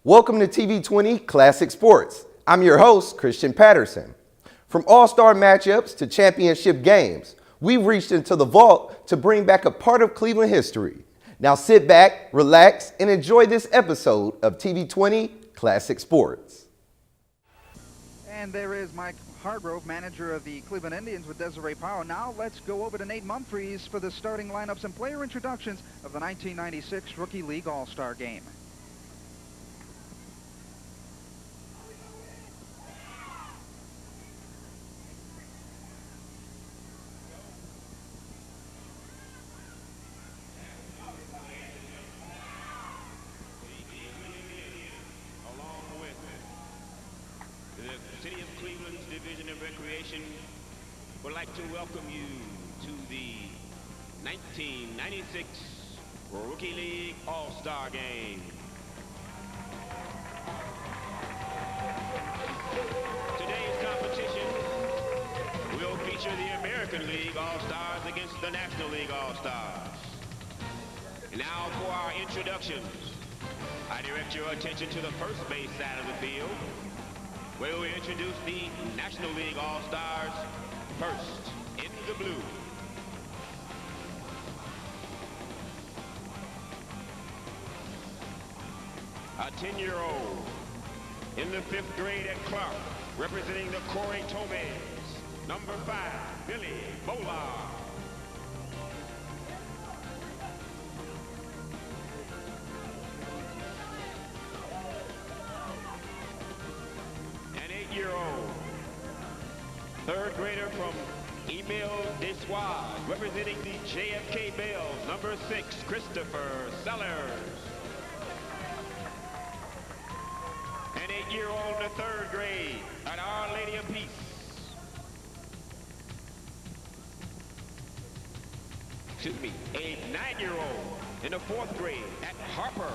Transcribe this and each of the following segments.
Welcome to TV20 Classic Sports. I'm your host, Christian Patterson. From all-star matchups to championship games, we've reached into the vault to bring back a part of Cleveland history. Now sit back, relax, and enjoy this episode of TV20 Classic Sports. And there is Mike Hargrove, manager of the Cleveland Indians with Desiree Powell. Now let's go over to Nate Humphreys for the starting lineups and player introductions of the 1996 Rookie League All-Star Game. City of Cleveland's Division of Recreation would like to welcome you to the 1996 Rookie League All-Star Game. Today's competition will feature the American League All-Stars against the National League All-Stars. Now for our introductions, I direct your attention to the first base side of the field, where we introduce the National League All-Stars first in the blue. A 10-year-old in the 5th grade at Clark, representing the Corey Tomans, number 5, Billy Bolar. Year-old, 3rd grader from Emile Dessois, representing the JFK Bells, number 6, Christopher Sellers. An 8-year-old in the 3rd grade at Our Lady of Peace. Excuse me, a 9-year-old in the 4th grade at Harper,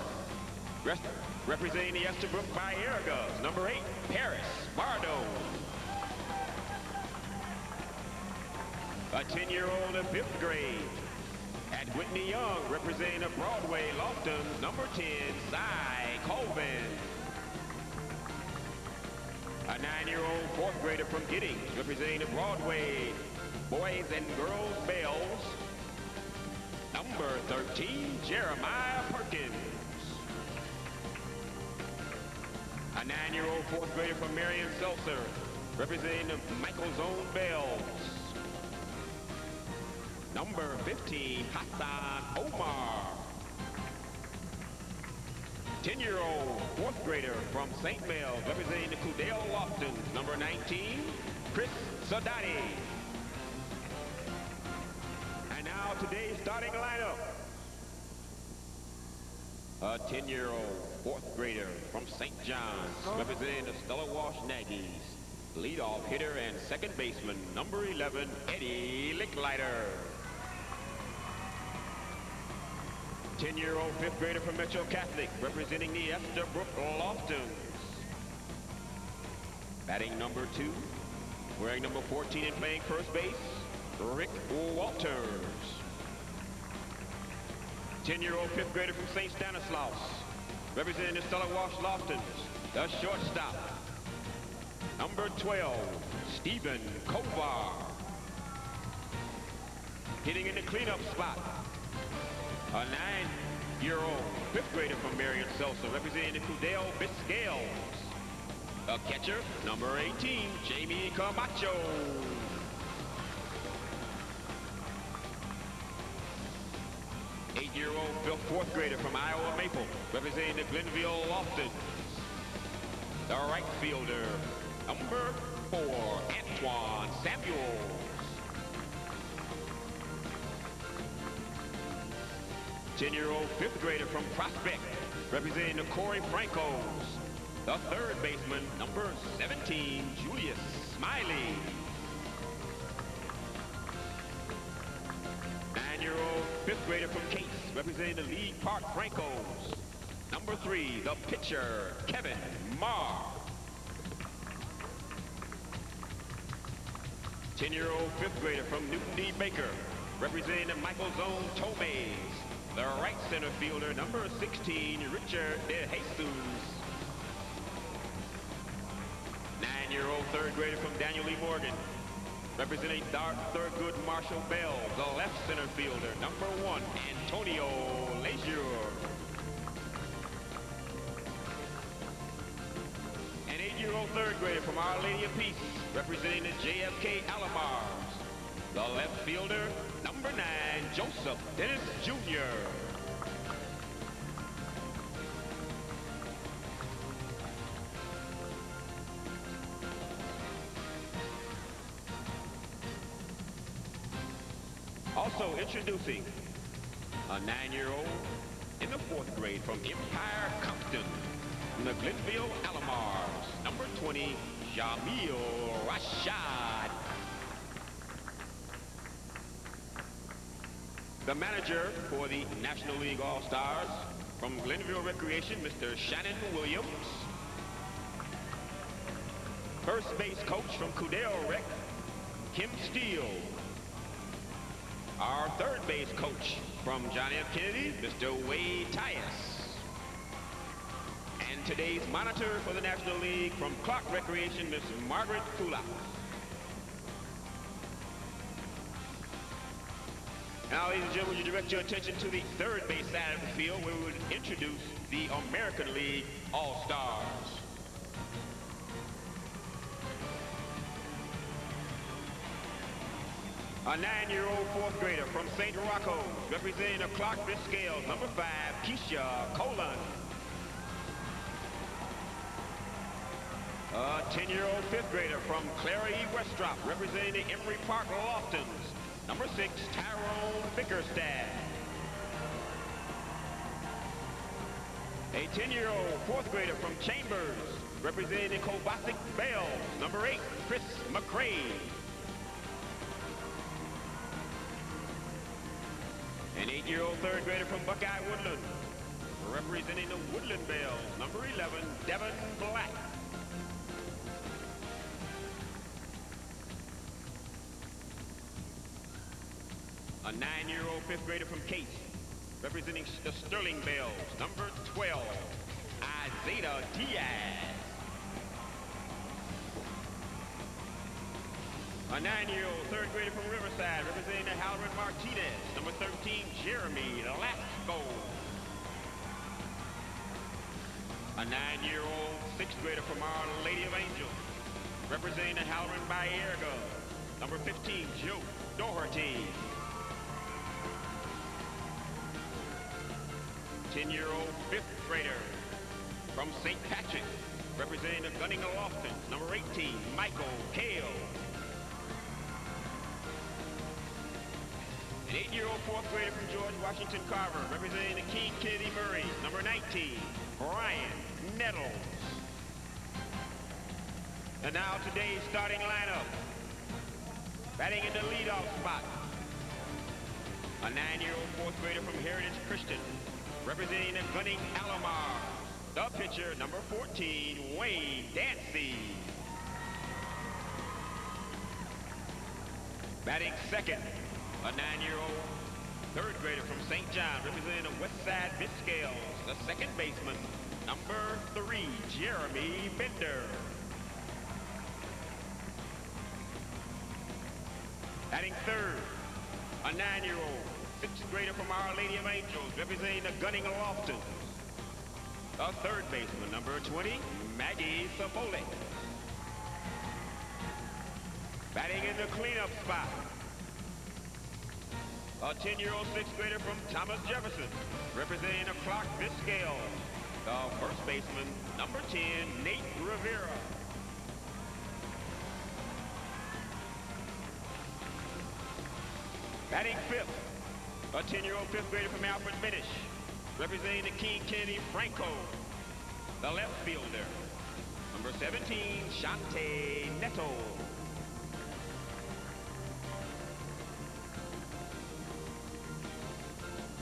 representing the Estabrook Bayergas, number 8, Paris Bardo. A 10-year-old in 5th grade at Whitney Young, representing the Broadway Lofton, number 10, Cy Colvin. A 9-year-old 4th grader from Giddings, representing the Broadway Boys and Girls Bells, number 13, Jeremiah Perkins. A 9-year-old 4th grader from Marion Seltzer, representing the Michael's Own Bells, number 15, Hassan Omar. 10-year-old 4th grader from St. Mel's, representing the Cudell Loftons, number 19, Chris Sadati. And now today's starting lineup. A 10-year-old 4th grader from St. John's, representing the Stella Walsh Aggies, leadoff hitter and second baseman, number 11, Eddie Licklider. 10-year-old 5th grader from Metro Catholic, representing the Estabrook Loftons. Batting number 2, wearing number 14 and playing first base, Rick Walters. 10-year-old 5th grader from St. Stanislaus, representing the Stella Walsh Loftons, the shortstop, number 12, Stephen Kovar. Hitting in the cleanup spot, a 9-year-old 5th grader from Marion Seltzer, representing the Cudell Biscales. A catcher, number 18, Jamie Camacho. 8-year-old 4th grader from Iowa Maple, representing the Glenville Loftons. The right fielder, number 4, Antoine Samuels. 10-year-old 5th grader from Prospect, representing the Corey Francos. The 3rd baseman, number 17, Julius Smiley. 9-year-old 5th grader from Case, representing the League Park Francos, number 3, the pitcher, Kevin Marr. 10-year-old 5th grader from Newton D. Baker, representing the Michael's Own Tomays, the right center fielder, number 16, Richard De Jesus. 9-year-old third grader from Daniel E. Morgan, representing Thurgood Marshall Bell, the left center fielder, number 1, Antonio Leisure. An 8-year-old third grader from Our Lady of Peace, representing the JFK Alamars, the left fielder, number 9, Joseph Dennis Jr. Also introducing a 9-year-old in the 4th grade from Empire Compton, from the Glenville Alamars, number 20, Jamil Rashad. The manager for the National League All-Stars from Glenville Recreation, Mr. Shannon Williams. First base coach from Coudale Rec, Kim Steele. Our third base coach from John F. Kennedy, Mr. Wade Tyus. And today's monitor for the National League from Clark Recreation, Miss Margaret Fulop. Now, ladies and gentlemen, would you direct your attention to the third base side of the field where we would introduce the American League All-Stars. A 9-year-old 4th grader from St. Rocco, representing the Clark Biscales, number 5, Keisha Colon. A 10-year-old 5th grader from Clara E. Westrop, representing the Emory Park Loftons, number 6, Tyrone Bickerstaff. A 10-year-old 4th grader from Chambers, representing the Kobasic Bells, number 8, Chris McCrae. An 8-year-old 3rd grader from Buckeye Woodland, representing the Woodland Bells, number 11, Devin Black. A 9-year-old 5th grader from Case, representing the Sterling Bells, number 12, Isaiah Diaz. A 9-year-old 3rd grader from Riverside, representing the Halloran Martinez, number 13, Jeremy Lasco. A 9-year-old 6th grader from Our Lady of Angels, representing the Halloran Bayerga, number 15, Joe Doherty. 10-year-old 5th grader from St. Patrick, representing the Gunning Lofton, number 18, Michael Kale. An 8-year-old 4th grader from George Washington Carver, representing the King Kennedy Murray, number 19, Brian Nettles. And now today's starting lineup. Batting in the leadoff spot, a 9-year-old 4th grader from Heritage Christian, representing the Gunning Alomar, the pitcher, number 14, Wayne Dancy. Batting second, a 9-year-old 3rd grader from St. John, representing the Westside Biscales, the second baseman, number 3, Jeremy Bender. Batting third, a 9-year-old 6th grader from Our Lady of Angels, representing the Gunning Lofton, the third baseman, number 20, Maggie Sapole. Batting in the cleanup spot, a 10-year-old 6th grader from Thomas Jefferson, representing the Clark Biscales, the first baseman, number 10, Nate Rivera. Batting fifth, a 10-year-old 5th grader from Alfred Minish, representing the King Kennedy Franco, the left fielder, number 17, Shante Neto.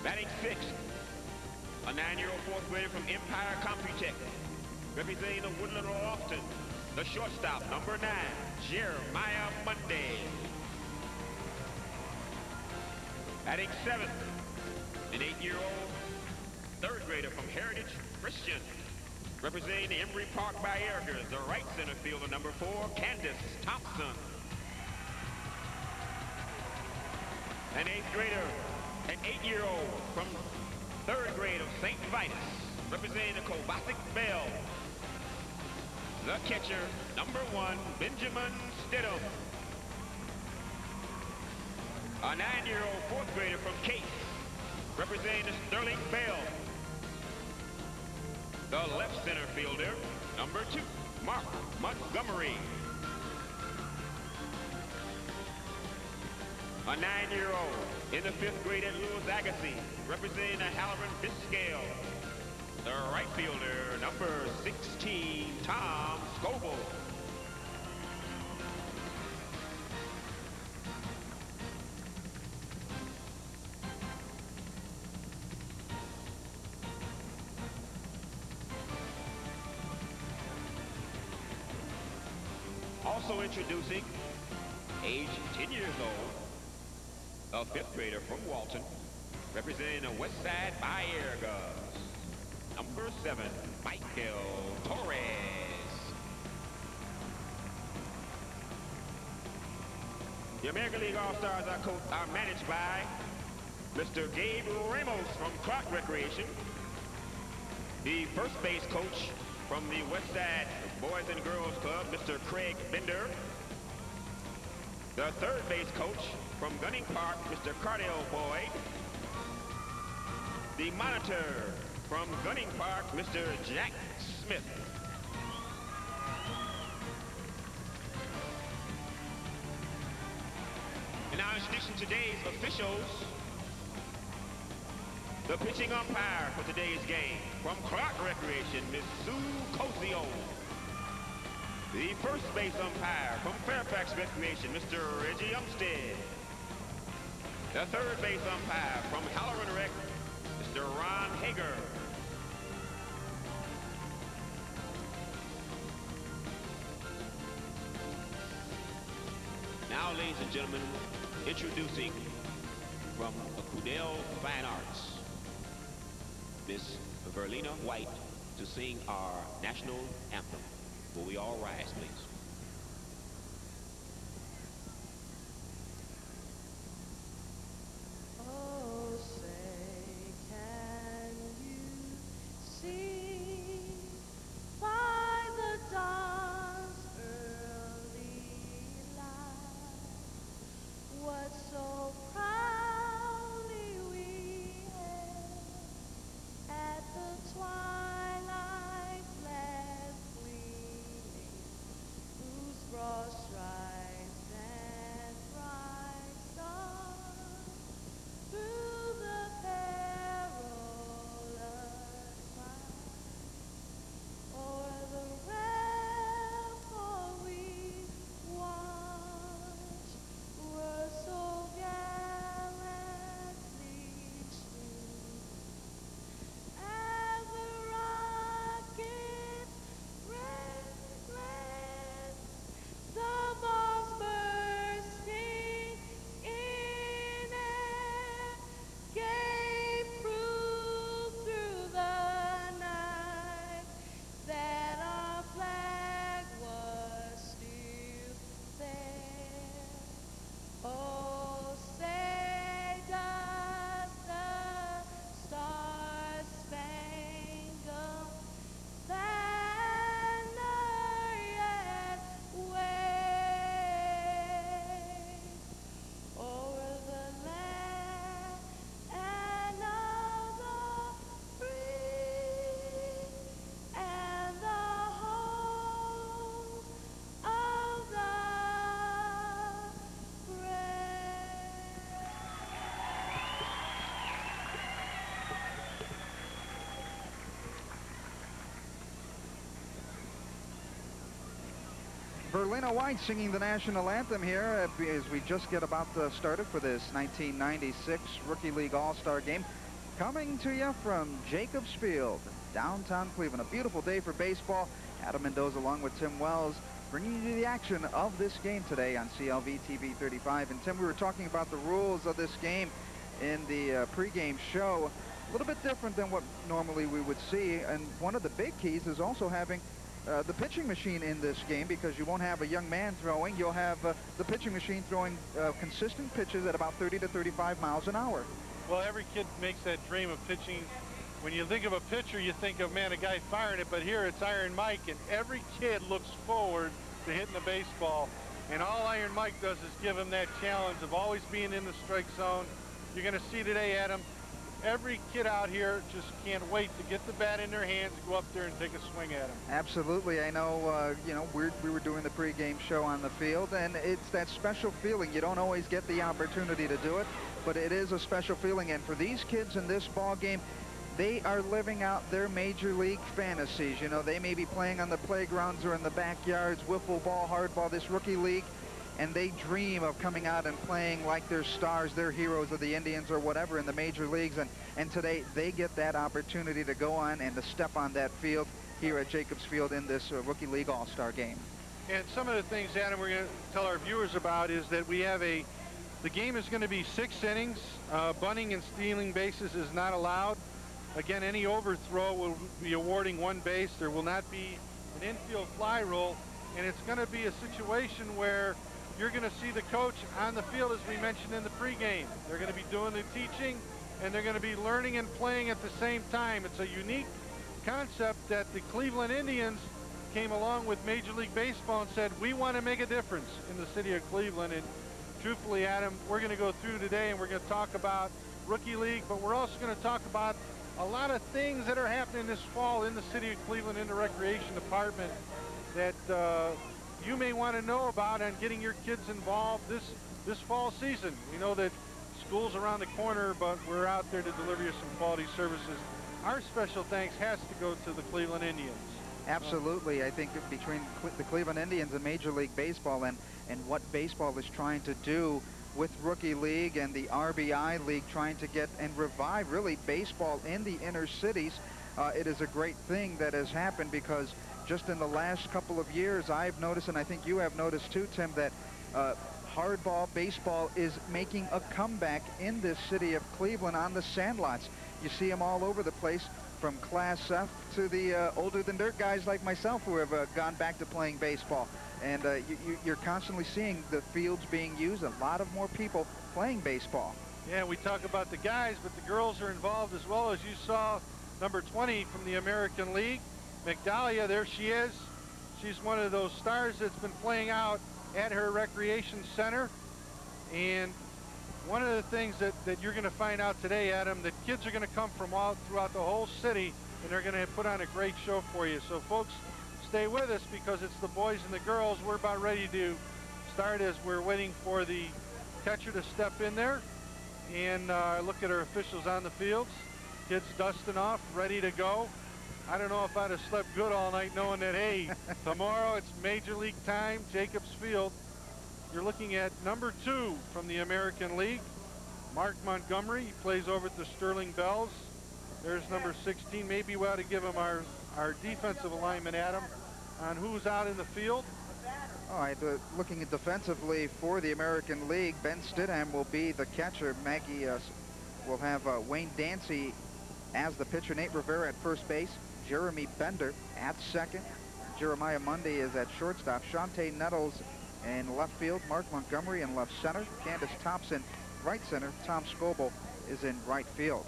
Batting sixth, a 9-year-old 4th grader from Empire Computech, representing the Woodland Lofton, the shortstop, number 9, Jeremiah Monday. Batting seventh, an 8-year-old 3rd grader from Heritage Christian, Representing the Embry Park Bayergers, the right center fielder, number 4, Candace Thompson. An 8th grader, an 8-year-old from 3rd grade of St. Vitus, representing the Kobasic Bell. The catcher, number 1, Benjamin Stidham. A 9-year-old 4th grader from Case, representing the Sterling Bell. The left center fielder, number 2, Mark Montgomery. A 9-year-old in the 5th grade at Louis Agassiz, representing the Halloran Biscale. The right fielder, number 16, Tom Scoble. Also introducing, age 10 years old, a 5th grader from Walton, representing the Westside Bayergers, number 7, Michael Torres. The American League All-Stars are managed by Mr. Gabe Ramos from Clark Recreation, the first base coach from the Westside Boys and Girls Club, Mr. Craig Bender. The 3rd base coach from Gunning Park, Mr. Cardell Boyd. The monitor from Gunning Park, Mr. Jack Smith. And now introducing today's officials. The pitching umpire for today's game from Clark Recreation, Miss Sue Cosio. The first base umpire from Fairfax Recreation, Mr. Reggie Umstead. The 3rd base umpire from Halloran Rec, Mr. Ron Hager. Now, ladies and gentlemen, introducing from Acudel Fine Arts, Miss Verlina White, to sing our national anthem. Will we all rise, please? Oh, say, can you see by the dawn's early light what so proudly we hailed at the twilight's last gleaming, whose broad stripes and bright stars through the perilous fight o'er the ramparts we watched were so gallantly true. As the rockets red, the bombs bursting in air gave proof through the night that our flag was still there. Oh, say does the star-spangled banner yet wave o'er the land of the free and the home of the brave? Verlina White singing the national anthem here as we just get about started for this 1996 Rookie League All-Star game. Coming to you from Jacobs Field, downtown Cleveland. A beautiful day for baseball. Adam Mendoza along with Tim Wells bringing you the action of this game today on CLV TV 35. And Tim, we were talking about the rules of this game in the pregame show. little bit different than what normally we would see. And one of the big keys is also having the pitching machine in this game, because you won't have a young man throwing. You'll have the pitching machine throwing consistent pitches at about 30 to 35 miles an hour. Well, every kid makes that dream of pitching. When you think of a pitcher, you think of, man, a guy firing it, but here it's Iron Mike, and every kid looks forward to hitting the baseball. And all Iron Mike does is give him that challenge of always being in the strike zone. You're going to see today, Adam, every kid out here just can't wait to get the bat in their hands, go up there and take a swing at him. Absolutely. I know, you know, we were doing the pregame show on the field, and it's that special feeling. You don't always get the opportunity to do it, but it is a special feeling. And for these kids in this ball game, they are living out their major league fantasies. You know, they may be playing on the playgrounds or in the backyards, wiffle ball, hardball, this rookie league, and they dream of coming out and playing like they're stars, they're heroes of the Indians or whatever in the major leagues. And today they get that opportunity to go on and to step on that field here at Jacobs Field in this Rookie League All-Star game. And some of the things, Adam, we're going to tell our viewers about is that we have the game is going to be 6 innings. Bunting and stealing bases is not allowed. Again, any overthrow will be awarding 1 base. There will not be an infield fly rule, and it's going to be a situation where you're going to see the coach on the field, as we mentioned in the pregame. They're going to be doing the teaching, and they're going to be learning and playing at the same time. It's a unique concept that the Cleveland Indians came along with Major League Baseball and said, we want to make a difference in the city of Cleveland. And truthfully, Adam, we're going to go through today, and we're going to talk about Rookie League, but we're also going to talk about a lot of things that are happening this fall in the city of Cleveland in the recreation department that you may want to know about and getting your kids involved this fall season. We know that school's around the corner, but we're out there to deliver you some quality services. Our special thanks has to go to the Cleveland Indians. Absolutely. I think between the Cleveland Indians and Major League Baseball and what baseball is trying to do with Rookie League and the RBI League, trying to get and revive really baseball in the inner cities, it is a great thing that has happened, because just in the last couple of years I've noticed, and I think you have noticed too, Tim, that hardball baseball is making a comeback in this city of Cleveland on the sandlots. You see them all over the place, from Class F to the older than dirt guys like myself who have gone back to playing baseball. And you're constantly seeing the fields being used, a lot of more people playing baseball. Yeah, we talk about the guys, but the girls are involved as well. As you saw, number 20 from the American League, McDahlia, there she is. She's one of those stars that's been playing out at her recreation center. And one of the things that you're going to find out today, Adam, that kids are going to come from all throughout the whole city, and they're going to put on a great show for you. So, folks, stay with us, because it's the boys and the girls. We're about ready to start as we're waiting for the catcher to step in there and look at our officials on the fields. Kids dusting off, ready to go. I don't know if I'd have slept good all night knowing that, hey, tomorrow it's Major League time, Jacobs Field. You're looking at number 2 from the American League, Mark Montgomery. He plays over at the Sterling Bells. There's number 16. Maybe we ought to give him our defensive alignment, Adam, on who's out in the field. All right, looking at defensively for the American League, Ben Stidham will be the catcher. Maggie will have Wayne Dancy as the pitcher. Nate Rivera at first base. Jeremy Bender at second. Jeremiah Mundy is at shortstop. Shantae Nettles in left field. Mark Montgomery in left center. Candace Thompson right center. Tom Scoble is in right field.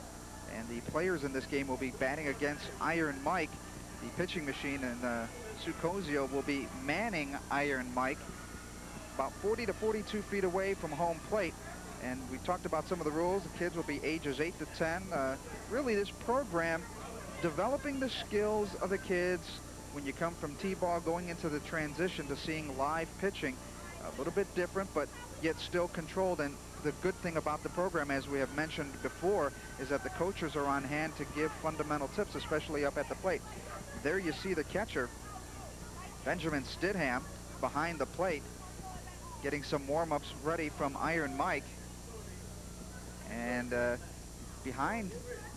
And the players in this game will be batting against Iron Mike. The pitching machine, and Sucozio will be manning Iron Mike about 40 to 42 feet away from home plate. And we talked about some of the rules. The kids will be ages 8 to 10. Really, this program developing the skills of the kids when you come from T-ball going into the transition to seeing live pitching. A little bit different, but yet still controlled. And the good thing about the program, as we have mentioned before, is that the coaches are on hand to give fundamental tips, especially up at the plate. There you see the catcher, Benjamin Stidham, behind the plate, getting some warm-ups ready from Iron Mike. And behind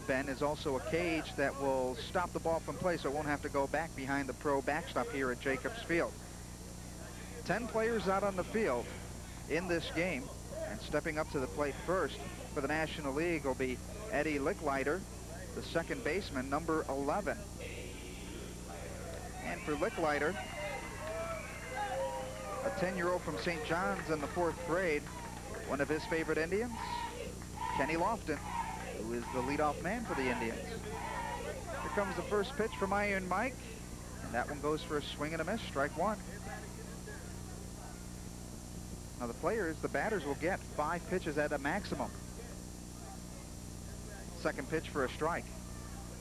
Ben is also a cage that will stop the ball from play, so it won't have to go back behind the pro backstop here at Jacobs Field. 10 players out on the field in this game, and stepping up to the plate first for the National League will be Eddie Licklider. the second baseman, number 11. And for Licklider, a 10-year-old from St. John's in the 4th grade, one of his favorite Indians, Kenny Lofton, who is the leadoff man for the Indians. Here comes the first pitch from Iron Mike, and that one goes for a swing and a miss, strike one. Now the batters will get 5 pitches at a maximum. Second pitch for a strike.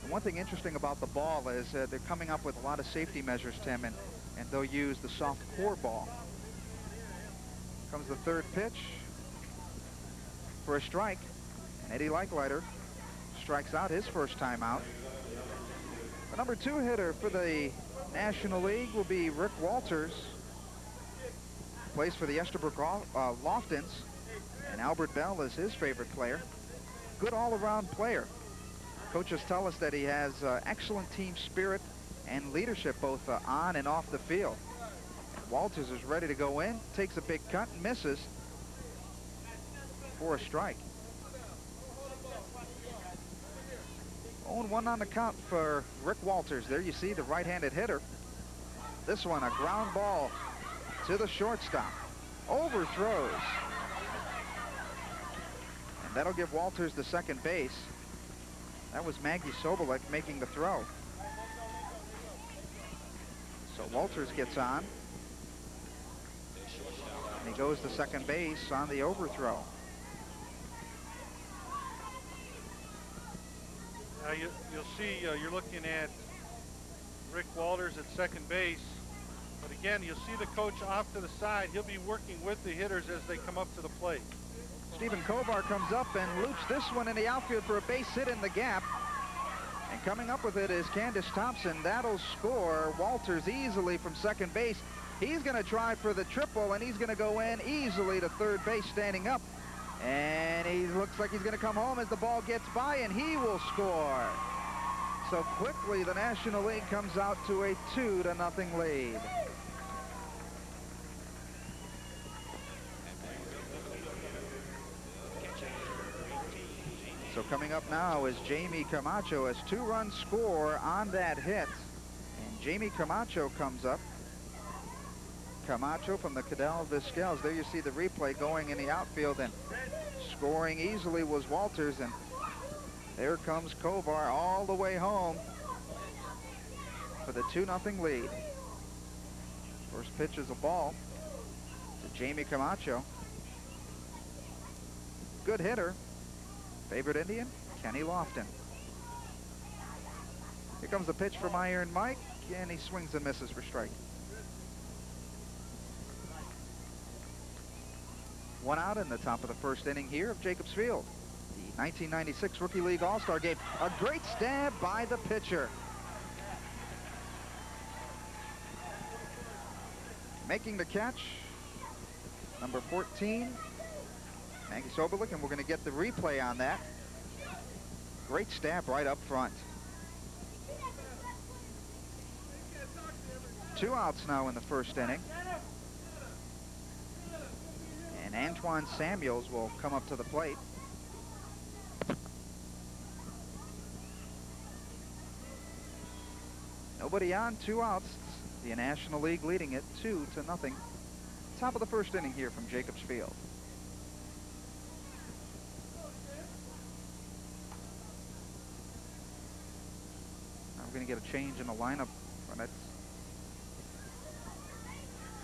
And one thing interesting about the ball is they're coming up with a lot of safety measures, Tim, and they'll use the soft core ball. Comes the third pitch for a strike, and Eddie Licklider strikes out his first time out. The number 2 hitter for the National League will be Rick Walters. Plays for the Estabrook Loftons, and Albert Bell is his favorite player. Good all-around player. Coaches tell us that he has excellent team spirit and leadership both on and off the field. Walters is ready to go in, takes a big cut and misses for a strike. 0-1 on the count for Rick Walters. There you see the right-handed hitter. This one, a ground ball to the shortstop. Overthrows. And that'll give Walters the second base. That was Maggie Sobolek making the throw. So Walters gets on. And he goes to second base on the overthrow. Now you'll see you're looking at Rick Walters at second base. But again, you'll see the coach off to the side. He'll be working with the hitters as they come up to the plate. Stephen Kovar comes up and loops this one in the outfield for a base hit in the gap. And coming up with it is Candace Thompson. That'll score Walters easily from second base. He's going to try for the triple, and he's going to go in easily to third base standing up. And he looks like he's going to come home as the ball gets by, and he will score. So quickly, the National League comes out to a 2-0 lead. So coming up now is Jamie Camacho, has 2-run score on that hit. And Jamie Camacho comes up. Camacho from the Cadell Vizquels. There you see the replay going in the outfield, and scoring easily was Walters. And there comes Kovar all the way home for the 2-0 lead. First pitch is a ball to Jamie Camacho. Good hitter. Favorite Indian, Kenny Lofton. Here comes the pitch from Iron Mike, and he swings and misses for strike. One out in the top of the first inning here of Jacobs Field. The 1996 Rookie League All-Star Game. A great stab by the pitcher. Making the catch, number 14, Maggie Sobolek, and we're going to get the replay on that. Great stab right up front. 2 outs now in the first inning. And Antoine Samuels will come up to the plate. Nobody on, 2 outs. The National League leading it 2-0. Top of the first inning here from Jacobs Field. We're going to get a change in the lineup.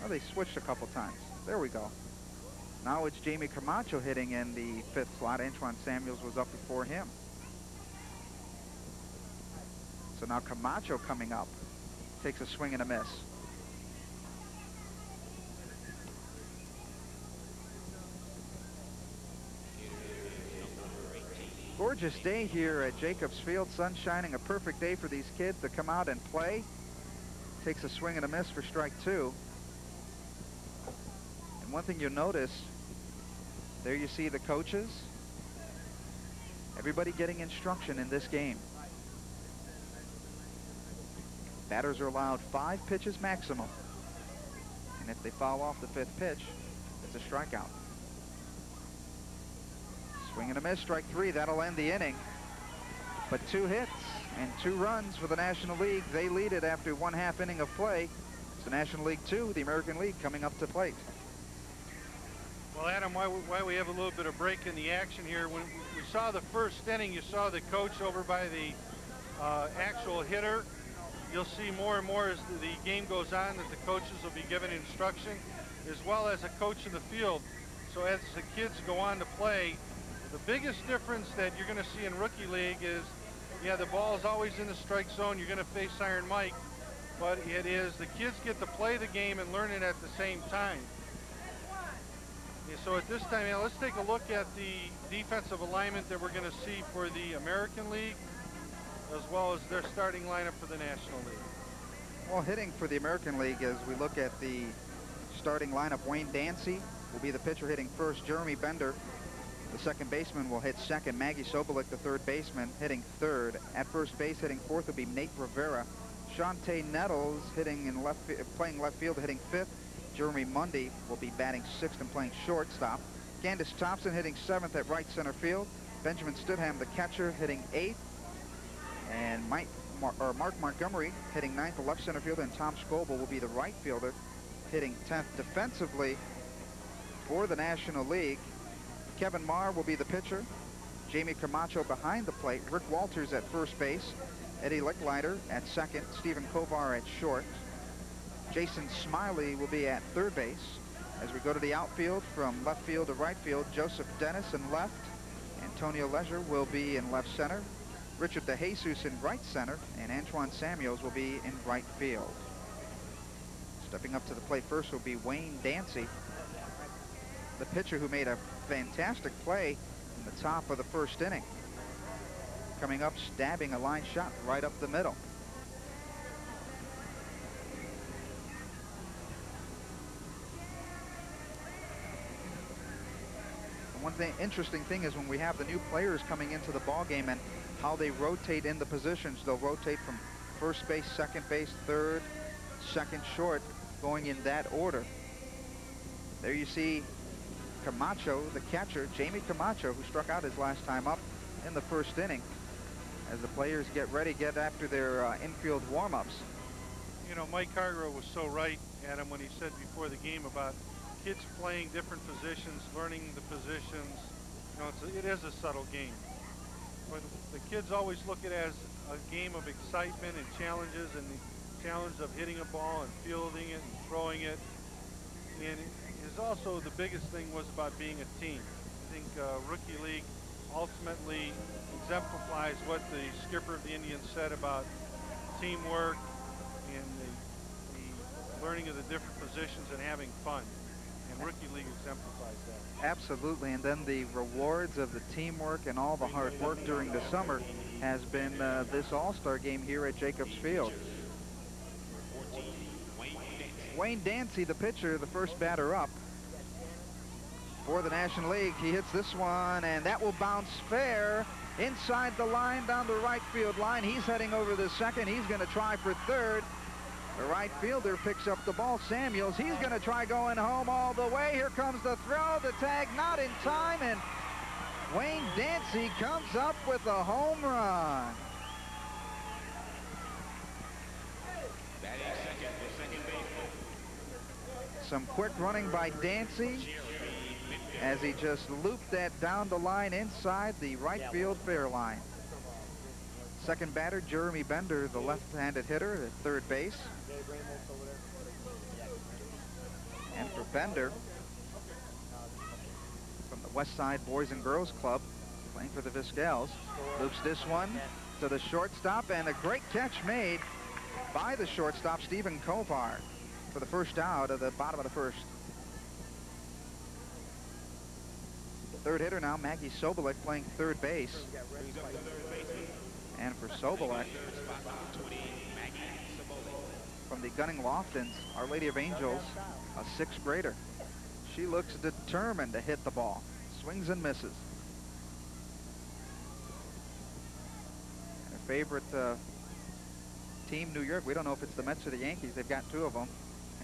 Oh, they switched a couple times. There we go. Now it's Jamie Camacho hitting in the 5th slot. Antoine Samuels was up before him. So now Camacho coming up. Takes a swing and a miss. Gorgeous day here at Jacobs Field. Sun shining, a perfect day for these kids to come out and play. Takes a swing and a miss for strike 2. And one thing you'll notice, there you see the coaches. Everybody getting instruction in this game. Batters are allowed 5 pitches maximum. And if they foul off the 5th pitch, it's a strikeout. Swing and a miss, strike 3. That'll end the inning. but 2 hits and 2 runs for the National League. They lead it after 1/2 inning of play. It's the National League 2, the American League, coming up to plate. Well, Adam, why we have a little bit of break in the action here. When we saw the first inning, you saw the coach over by the actual hitter. You'll see more and more as the game goes on that the coaches will be given instruction, as well as a coach in the field. So as the kids go on to play, the biggest difference that you're going to see in Rookie League is, yeah, the ball is always in the strike zone. You're going to face Iron Mike, but it is the kids get to play the game and learn it at the same time. Yeah, so at this time, let's take a look at the defensive alignment that we're going to see for the American League, as well as their starting lineup for the National League. Well, hitting for the American League, as we look at the starting lineup, Wayne Dancy will be the pitcher hitting first. Jeremy Bender, the second baseman, will hit second. Maggie Sobolik, the third baseman, hitting third. At first base, hitting fourth, will be Nate Rivera. Shantae Nettles hitting in playing left field, hitting fifth. Jeremy Mundy will be batting sixth and playing shortstop. Candace Thompson hitting seventh at right center field. Benjamin Stidham, the catcher, hitting eighth. And Mark Montgomery hitting ninth at left center field, and Tom Scoble will be the right fielder, hitting 10th. Defensively for the National League, Kevin Marr will be the pitcher. Jamie Camacho behind the plate. Rick Walters at first base. Eddie Licklider at second. Stephen Kovar at short. Jason Smiley will be at third base. As we go to the outfield, from left field to right field, Joseph Dennis in left. Antonio Leisure will be in left center. Richard DeJesus in right center, and Antoine Samuels will be in right field. Stepping up to the plate first will be Wayne Dancy, the pitcher who made a fantastic play in the top of the first inning. Coming up, stabbing a line shot right up the middle. One interesting thing is when we have the new players coming into the ball game and how they rotate in the positions. They'll rotate from first base, second base, third, second, short, going in that order. There you see Camacho, the catcher, Jamie Camacho, who struck out his last time up in the first inning. As the players get ready, get after their infield warm-ups. You know, Mike Hargrove was so right, Adam, when he said before the game about kids playing different positions, learning the positions. You know, it is a subtle game. But the kids always look at it as a game of excitement and challenges, and the challenge of hitting a ball and fielding it and throwing it. And it is also the biggest thing was about being a team. I think Rookie League ultimately exemplifies what the skipper of the Indians said about teamwork and the learning of the different positions and having fun. And Rookie League exemplifies that. Absolutely, and then the rewards of the teamwork and all the hard work during the summer has been this All-Star game here at Jacobs Field. Wayne Dancy, the pitcher, the first batter up for the National League. He hits this one, and that will bounce fair inside the line down the right field line. He's heading over the second. He's going to try for third. The right fielder picks up the ball. Samuels, he's going to try going home all the way. Here comes the throw. The tag not in time, and Wayne Dancy comes up with a home run. Some quick running by Dancy as he just looped that down the line inside the right field fair line. Second batter, Jeremy Bender, the left-handed hitter at third base. And for Bender, from the West Side Boys and Girls Club, playing for the Vizcals, loops this one to the shortstop, and a great catch made by the shortstop, Stephen Kovar, for the first out of the bottom of the first. The third hitter now, Maggie Sobolik, playing third base. And for Sobolik, from the Gunning Loftons, Our Lady of Angels, a sixth grader. She looks determined to hit the ball. Swings and misses. And her favorite team, New York, we don't know if it's the Mets or the Yankees. They've got two of them.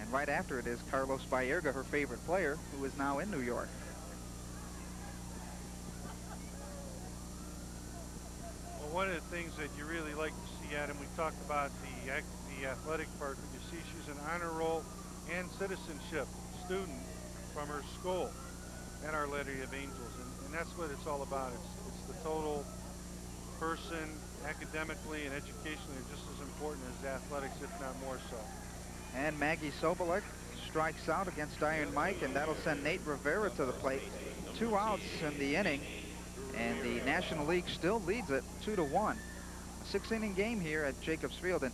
And right after it is Carlos Baerga, her favorite player, who is now in New York. One of the things that you really like to see, Adam, we talked about the athletic part, but you see she's an honor roll and citizenship student from her school and Our Lady of Angels, and that's what it's all about. It's the total person, academically and educationally, are just as important as athletics, if not more so. And Maggie Sobolek strikes out against Iron Mike, and that'll send Nate Rivera to the plate. 2 outs in the inning, and the National League still leads it 2-1. A 6-inning game here at Jacobs Field, and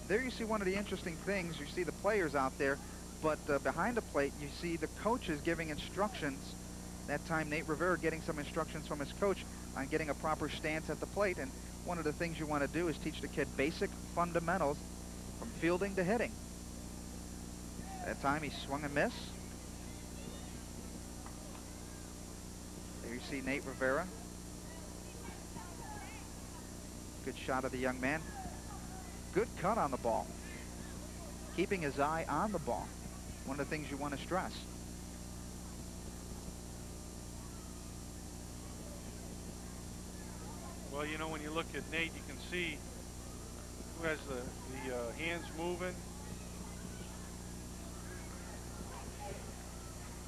there you see one of the interesting things. You see the players out there, but behind the plate you see the coaches giving instructions. That time Nate Rivera getting some instructions from his coach on getting a proper stance at the plate, and one of the things you want to do is teach the kid basic fundamentals from fielding to hitting. That time he swung and missed. There you see Nate Rivera. Good shot of the young man. Good cut on the ball. Keeping his eye on the ball. One of the things you want to stress. Well, you know, when you look at Nate, you can see who has the hands moving.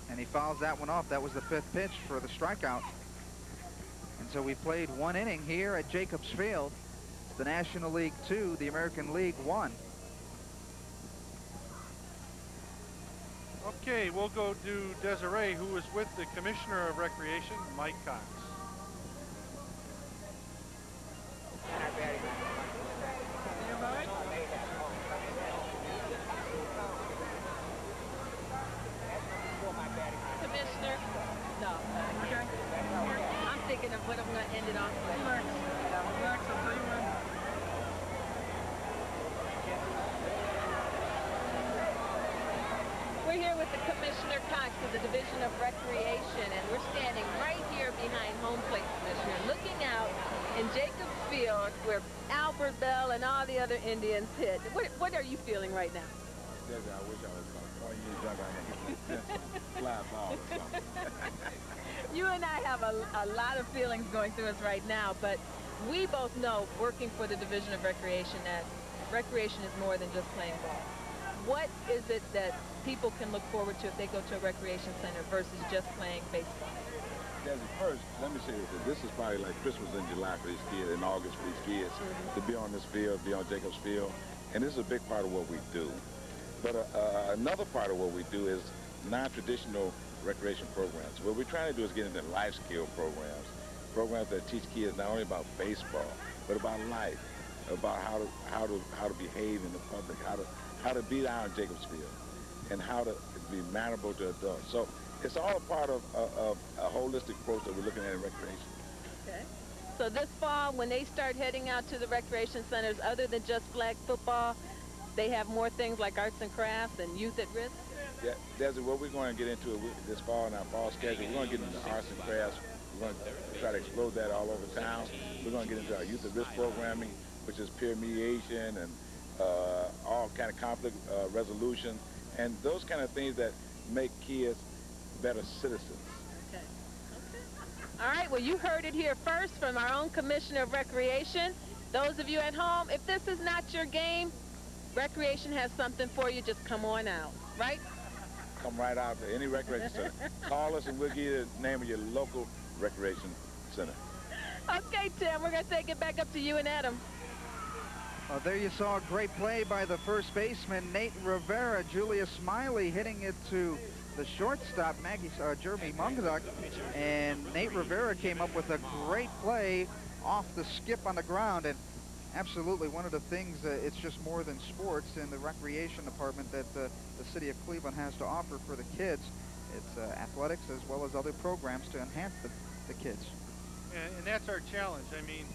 And he fouls that one off. That was the 5th pitch for the strikeout. And so we played 1 inning here at Jacobs Field. The National League 2, the American League 1. Okay, we'll go to Desiree, who is with the Commissioner of Recreation, Mike Cox. Commissioner? No. I'm thinking of what I'm going to end it off with. We're here with the Commissioner Cox of the Division of Recreation, and we're standing right here behind home plate, Commissioner, looking out in Jacobs Field where Albert Bell and all the other Indians hit. What are you feeling right now? I wish I was about 20 years younger and hit some fly ball or something. You and I have a lot of feelings going through us right now, but we both know, working for the Division of Recreation, that recreation is more than just playing ball. What is it that people can look forward to if they go to a recreation center versus just playing baseball? Desi, first, let me say this is probably like Christmas in July for these kids, in August for these kids, to be on this field, be on Jacobs Field, and this is a big part of what we do. But another part of what we do is non-traditional recreation programs. What we're trying to do is get into life skill programs that teach kids not only about baseball, but about life, about how to behave in the public, how to be down in Jacobs Field, and how to be mannerable to adults. So it's all part of a holistic approach that we're looking at in recreation. Okay. So this fall, when they start heading out to the recreation centers, other than just flag football, they have more things like arts and crafts and youth at risk? Yeah, Desi, what we're going to get into this fall in our fall schedule, we're going to get into arts and crafts. We're going to try to explode that all over town. We're going to get into our youth at risk programming, which is peer mediation and all kind of conflict resolution, and those kind of things that make kids better citizens. Okay. All right, well, you heard it here first from our own Commissioner of Recreation. Those of you at home, if this is not your game, Recreation has something for you. Just come on out, right? Come right out to any recreation center. Call us and we'll give you the name of your local recreation center. Okay, Tim, we're going to take it back up to you and Adam. Well, there you saw a great play by the first baseman, Nate Rivera. Julius Smiley hitting it to the shortstop, Jeremy Mungduck. And Nate Rivera came up with a great play off the skip on the ground. And absolutely one of the things, it's just more than sports in the recreation department that the city of Cleveland has to offer for the kids. It's athletics as well as other programs to enhance the kids. And that's our challenge. I mean,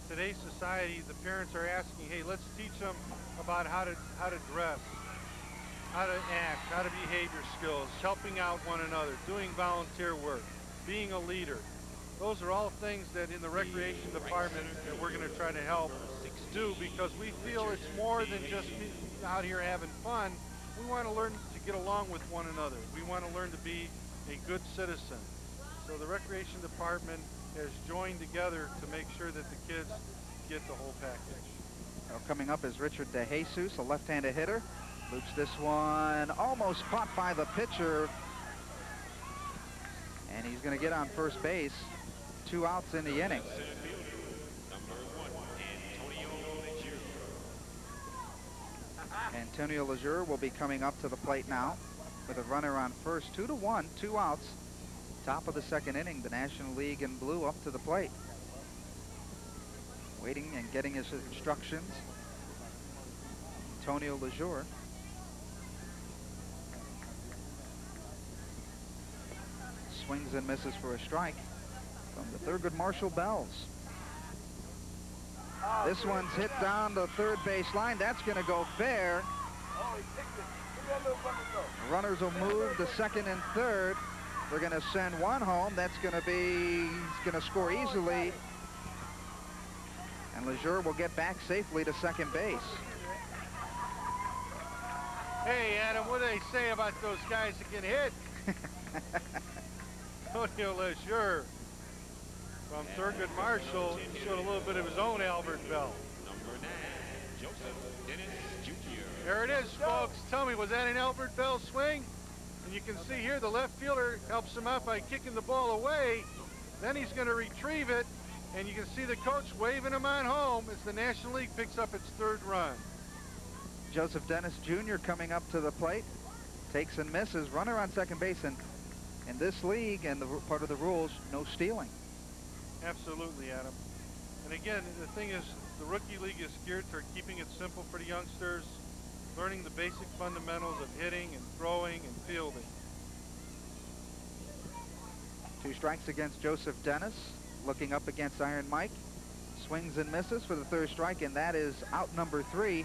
today's society, the parents are asking, hey, let's teach them about how to dress, how to act, how to behavior skills, helping out one another, doing volunteer work, being a leader. Those are all things that in the recreation department that we're going to try to help do, because we feel it's more than just out here having fun. We want to learn to get along with one another. We want to learn to be a good citizen. So the recreation department has joined together to make sure that the kids get the whole package. Well, coming up is Richard DeJesus, a left-handed hitter. Loops this one, almost caught by the pitcher. And he's going to get on first base. 2 outs in the inning. Antonio Lejeune will be coming up to the plate now with a runner on first. 2-1, 2 outs. Top of the second inning, the National League in blue up to the plate. Waiting and getting his instructions. Antonio Lejeune. Swings and misses for a strike from the Thurgood Marshall Bells. This one's hit down the third base line. That's going to go fair. Runners will move to second and third. They're going to send one home. That's going to be, he's going to score easily. And Lejeune will get back safely to second base. Hey, Adam, what do they say about those guys that get hit? Antonio Lejeune from Thurgood Marshall showed a little bit of his own Albert Bell. Number 9, Joseph Dennis Jr. There it is, folks. Tell me, was that an Albert Bell swing? And you can see here the left fielder helps him out by kicking the ball away. Then he's going to retrieve it, and you can see the coach waving him on home as the National League picks up its 3rd run. Joseph Dennis Jr. coming up to the plate. Takes and misses. Runner on second base. And in this league, and the part of the rules, no stealing. Absolutely, Adam. And again, the thing is, the rookie league is geared toward keeping it simple for the youngsters, learning the basic fundamentals of hitting and throwing and fielding. 2 strikes against Joseph Dennis. Looking up against Iron Mike. Swings and misses for the 3rd strike, and that is out number 3.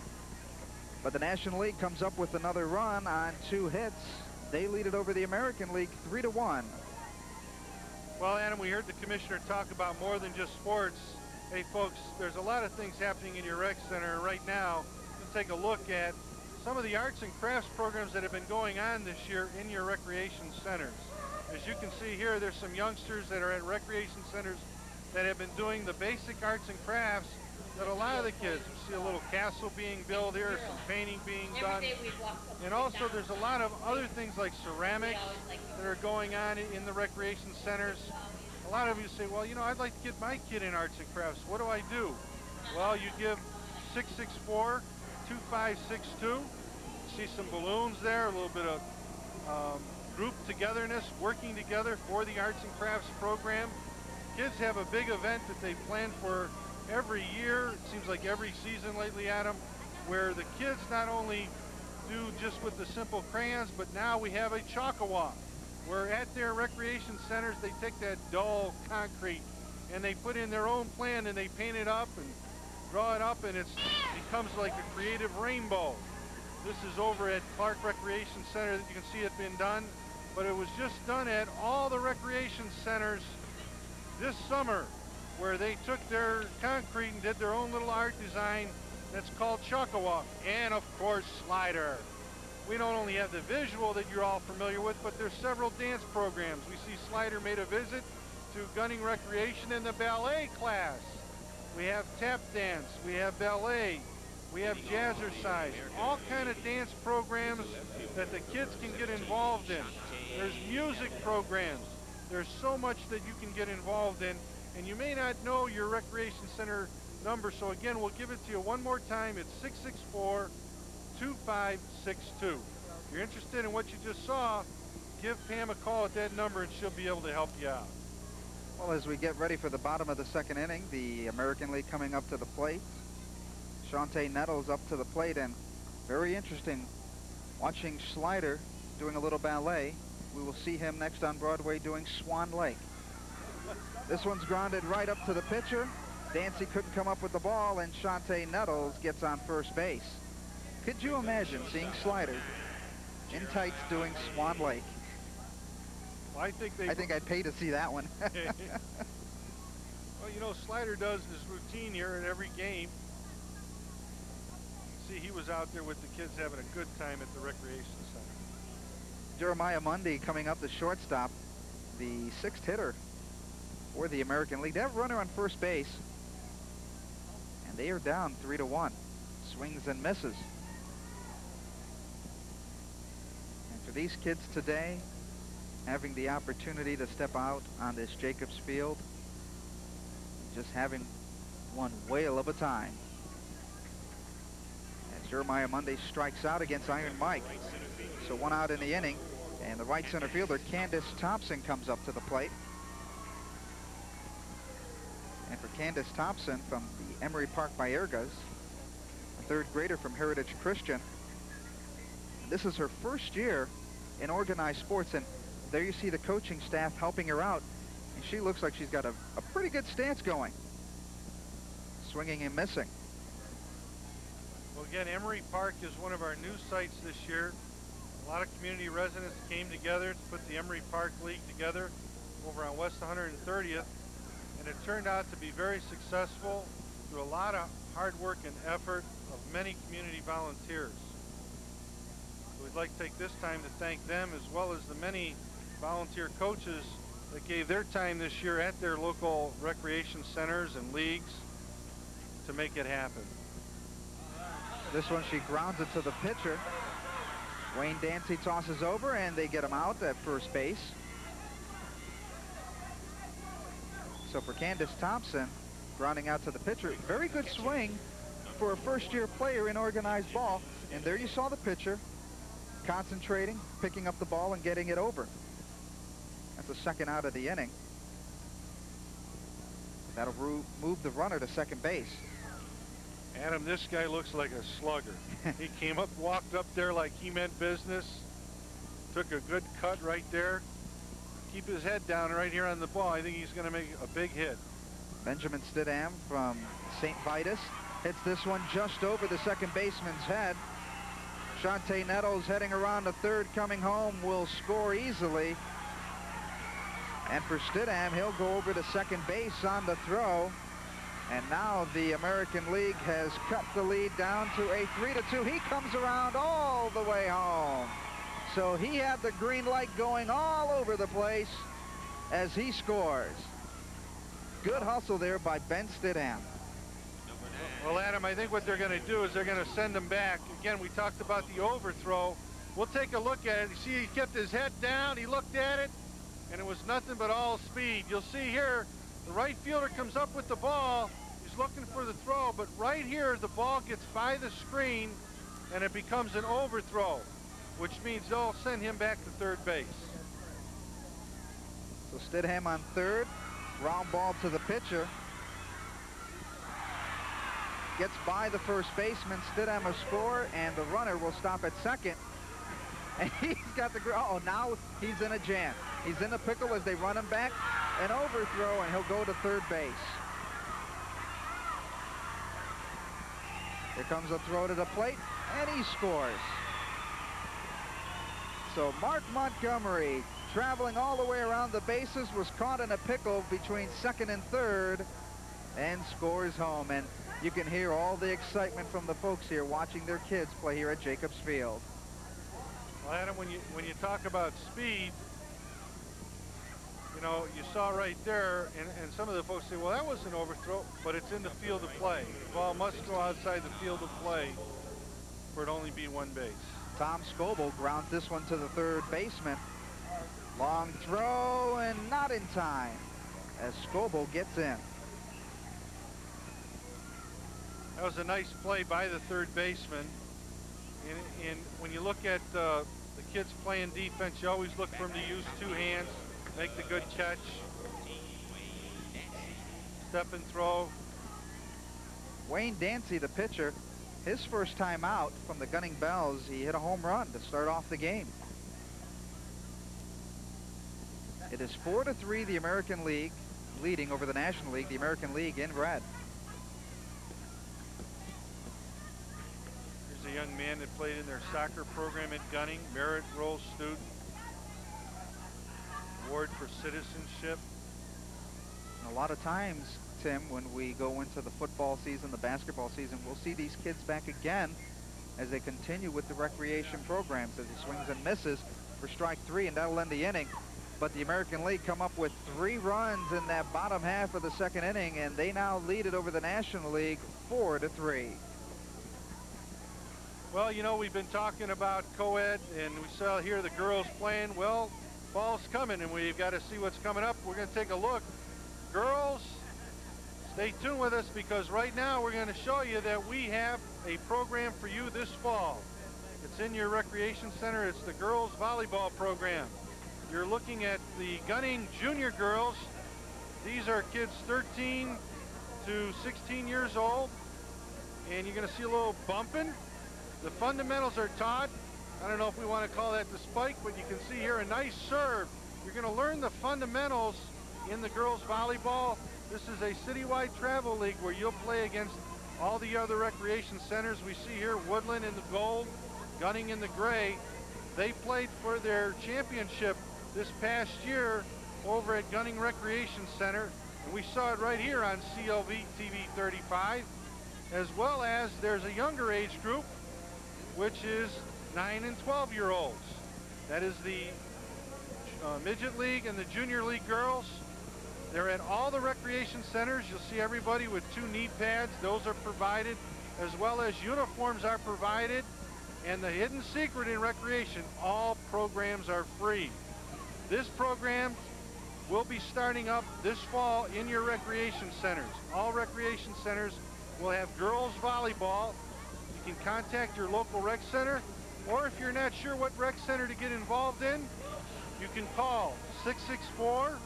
But the National League comes up with another run on 2 hits. They lead it over the American League 3-1. Well, Adam, we heard the commissioner talk about more than just sports. Hey, folks, there's a lot of things happening in your rec center right now. Let's take a look at some of the arts and crafts programs that have been going on this year in your recreation centers. As you can see here, there's some youngsters that are at recreation centers that have been doing the basic arts and crafts that a lot of the kids, we see a little castle being built here, some painting being done. And also there's a lot of other things like ceramics that are going on in the recreation centers. A lot of you say, well, you know, I'd like to get my kid in arts and crafts. What do I do? Well, you give 664-2562. See some balloons there, a little bit of group togetherness, working together for the arts and crafts program. Kids have a big event that they plan for every year. It seems like every season lately, Adam, where the kids not only do just with the simple crayons, but now we have a chalk-a-walk, where at their recreation centers they take that dull concrete and they put in their own plan and they paint it up and draw it up, and it becomes like a creative rainbow. This is over at Clark Recreation Center that you can see it been done, but it was just done at all the recreation centers this summer, where they took their concrete and did their own little art design that's called Chalk-a-Walk, and of course Slider. We don't only have the visual that you're all familiar with, but there's several dance programs. We see Slider made a visit to Gunning Recreation in the ballet class. We have tap dance, we have ballet, we have jazzercise, all kind of dance programs that the kids can get involved in. There's music programs. There's so much that you can get involved in, and you may not know your recreation center number, so again, we'll give it to you one more time. It's 664-2562. If you're interested in what you just saw, give Pam a call at that number and she'll be able to help you out. Well, as we get ready for the bottom of the second inning, the American League coming up to the plate. Shante Nettles up to the plate, and very interesting watching Slider doing a little ballet. We will see him next on Broadway doing Swan Lake. This one's grounded right up to the pitcher. Dancy couldn't come up with the ball, and Shante Nettles gets on first base. Could you imagine seeing Slider in tights doing Swan Lake? Well, I think I'd pay to see that one. Well, you know, Slider does his routine here at every game. See, he was out there with the kids having a good time at the recreation center. Jeremiah Mundy coming up the shortstop, the 6th hitter for the American League. They have a runner on first base. And they are down 3-1. Swings and misses. And for these kids today, having the opportunity to step out on this Jacobs Field, just having one whale of a time. As Jeremiah Monday strikes out against Iron Mike. So one out in the inning, and the right center fielder, Candace Thompson, comes up to the plate. And for Candace Thompson from the Emery Park Bayergas, a third grader from Heritage Christian, and this is her first year in organized sports, and there you see the coaching staff helping her out, and she looks like she's got a pretty good stance going. Swinging and missing. Well, again, Emery Park is one of our new sites this year. A lot of community residents came together to put the Emery Park League together over on West 130th, and it turned out to be very successful through a lot of hard work and effort of many community volunteers. So we'd like to take this time to thank them, as well as the many volunteer coaches that gave their time this year at their local recreation centers and leagues to make it happen. This one, she grounds it to the pitcher. Wayne Dancy tosses over, and they get him out at first base. So for Candace Thompson, grounding out to the pitcher, very good swing for a first-year player in organized ball. And there you saw the pitcher concentrating, picking up the ball, and getting it over. That's the second out of the inning. That'll move the runner to second base. Adam, this guy looks like a slugger. He came up, walked up there like he meant business, took a good cut right there. Keep his head down right here on the ball. I think he's going to make a big hit. Benjamin Stidham from St. Vitus hits this one just over the second baseman's head. Shantae Nettles heading around to third, coming home, will score easily. And for Stidham, he'll go over to second base on the throw. And now the American League has cut the lead down to a 3-2. He comes around all the way home. So he had the green light going all over the place as he scores. Good hustle there by Ben Stidham. Well, Adam, I think what they're going to do is they're going to send him back. Again, we talked about the overthrow. We'll take a look at it. You see, he kept his head down. He looked at it, and it was nothing but all speed. You'll see here, the right fielder comes up with the ball. He's looking for the throw, but right here, the ball gets by the screen, and it becomes an overthrow, which means they'll send him back to third base. So Stidham on third, ground ball to the pitcher. Gets by the first baseman. Stidham a score, and the runner will stop at second. And he's got the, oh, now he's in a jam. He's in a pickle as they run him back. An overthrow, and he'll go to third base. Here comes a throw to the plate, and he scores. So Mark Montgomery, traveling all the way around the bases, was caught in a pickle between second and third and scores home. And you can hear all the excitement from the folks here watching their kids play here at Jacobs Field. Well, Adam, when you talk about speed, you know, you saw right there, and some of the folks say, well, that was an overthrow, but it's in the field of play. The ball must go outside the field of play for it to only be one base. Tom Scoble grounds this one to the third baseman. Long throw, and not in time as Scoble gets in. That was a nice play by the third baseman. And when you look at the kids playing defense, you always look for them to use two hands, make the good catch, step and throw. Wayne Dancy, the pitcher, his first time out from the Gunning Bells, he hit a home run to start off the game. It is 4-3, the American League leading over the National League, the American League in red. Here's a young man that played in their soccer program at Gunning, Merit Roll student, award for citizenship. And a lot of times, Tim, when we go into the football season, the basketball season, we'll see these kids back again as they continue with the recreation programs as he swings and misses for strike three, and that'll end the inning. But the American League come up with 3 runs in that bottom half of the second inning, and they now lead it over the National League 4-3. Well, you know, we've been talking about co-ed, and we saw here the girls playing. Well, fall's coming, and we've got to see what's coming up. We're going to take a look. Girls, stay tuned with us, because right now we're going to show you that we have a program for you this fall. It's in your recreation center. It's the girls volleyball program. You're looking at the Gunning Junior girls. These are kids 13 to 16 years old, and you're going to see a little bumping. The fundamentals are taught. I don't know if we want to call that the spike, but you can see here a nice serve. You're going to learn the fundamentals in the girls volleyball. This is a citywide travel league where you'll play against all the other recreation centers. We see here Woodland in the gold, Gunning in the gray. They played for their championship this past year over at Gunning Recreation Center, and we saw it right here on CLV TV35, as well as there's a younger age group, which is 9 and 12-year-olds. That is the Midget League and the Junior League girls. They're at all the recreation centers. You'll see everybody with 2 knee pads. Those are provided, as well as uniforms are provided. And the hidden secret in recreation, all programs are free. This program will be starting up this fall in your recreation centers. All recreation centers will have girls volleyball. You can contact your local rec center, or if you're not sure what rec center to get involved in, you can call 664-3017.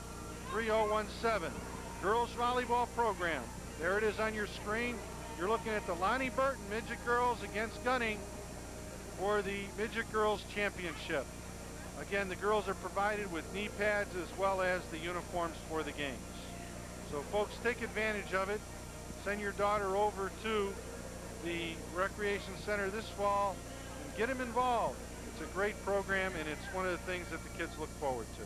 Girls volleyball program. There it is on your screen. You're looking at the Lonnie Burton Midget Girls against Gunning for the Midget Girls Championship. Again, the girls are provided with knee pads as well as the uniforms for the games. So folks, take advantage of it. Send your daughter over to the recreation center this fall and get them involved. It's a great program, and it's one of the things that the kids look forward to.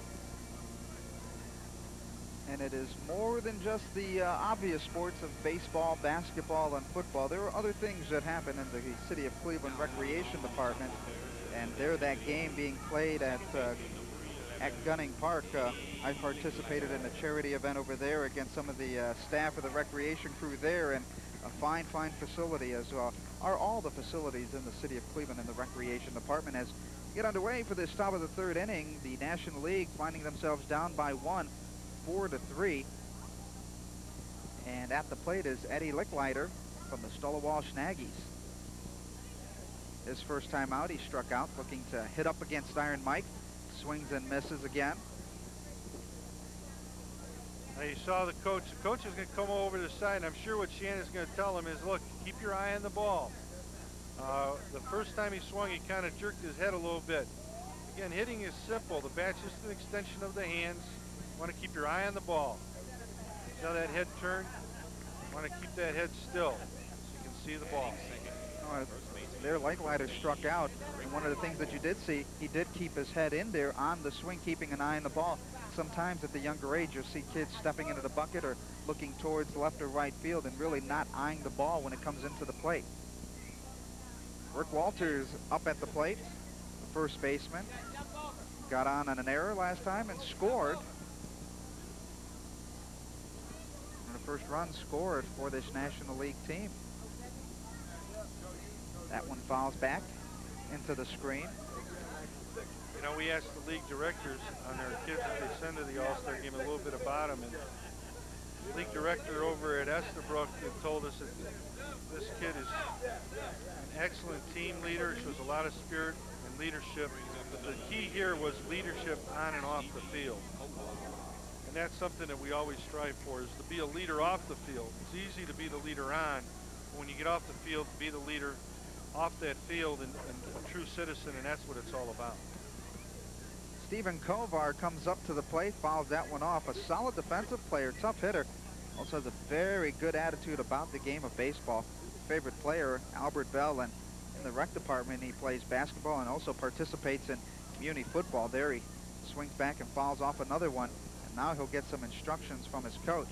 And it is more than just the obvious sports of baseball, basketball, and football. There are other things that happen in the City of Cleveland Recreation Department, and there that game being played at Gunning Park. I participated in a charity event over there against some of the staff of the recreation crew there, and a fine facility, as are all the facilities in the City of Cleveland in the Recreation Department. As we get underway for this top of the third inning, the National League finding themselves down by 1, 4-3. And at the plate is Eddie Licklider from the Stolawalsh Aggies. His first time out, he struck out, looking to hit up against Iron Mike. Swings and misses again. Now you saw the coach. The coach is going to come over to the side, and I'm sure what Shannon's going to tell him is, look, keep your eye on the ball. The first time he swung, he kind of jerked his head a little bit. Again, hitting is simple. The bat's just an extension of the hands. You want to keep your eye on the ball. See how that head turned? You want to keep that head still so you can see the ball. There, Licklider struck out, and one of the things that you did see, he did keep his head in there on the swing, keeping an eye on the ball. Sometimes at the younger age, you'll see kids stepping into the bucket or looking towards left or right field and really not eyeing the ball when it comes into the plate. Rick Walters up at the plate, the first baseman. Got on an error last time and scored. And the first run scored for this National League team. That one fouls back into the screen. You know, we asked the league directors on their kids that they send to the All-Star game a little bit about them, and the league director over at Estabrook told us that this kid is an excellent team leader, shows a lot of spirit and leadership. But the key here was leadership on and off the field. And that's something that we always strive for, is to be a leader off the field. It's easy to be the leader on, but when you get off the field, be the leader off that field and a true citizen, and that's what it's all about. Stephen Kovar comes up to the plate, fouls that one off. A solid defensive player, tough hitter. Also has a very good attitude about the game of baseball. Favorite player, Albert Bell, and in the rec department, he plays basketball and also participates in community football. There he swings back and fouls off another one, and now he'll get some instructions from his coach.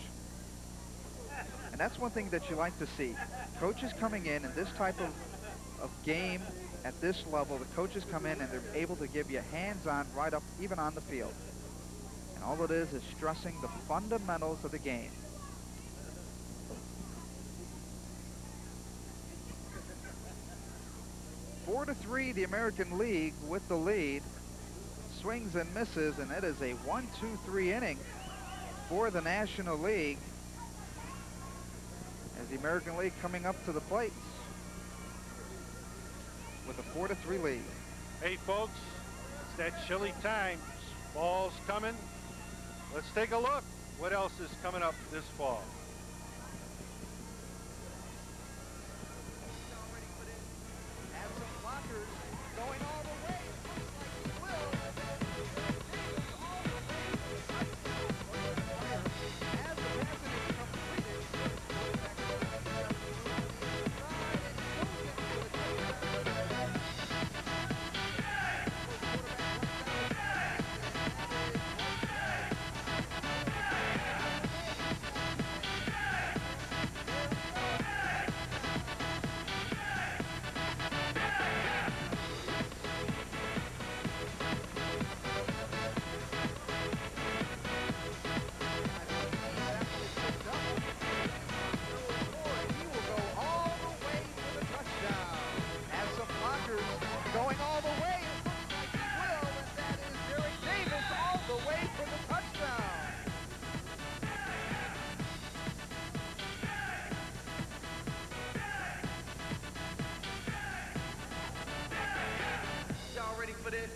And that's one thing that you like to see. Coaches coming in this type of game at this level, the coaches come in and they're able to give you hands-on right up, even on the field. And all it is stressing the fundamentals of the game. Four to 3, the American League with the lead. Swings and misses, and it is a 1-2-3 inning for the National League. As the American League coming up to the plate with a 4-3 lead. Hey, folks, it's that chilly time. Fall's coming. Let's take a look. What else is coming up this fall? Has some blockers going all the way. As the passing is completed, going all the way. It looks like he will, and that is Derek Davis all the way for the touchdown. Y'all ready for this?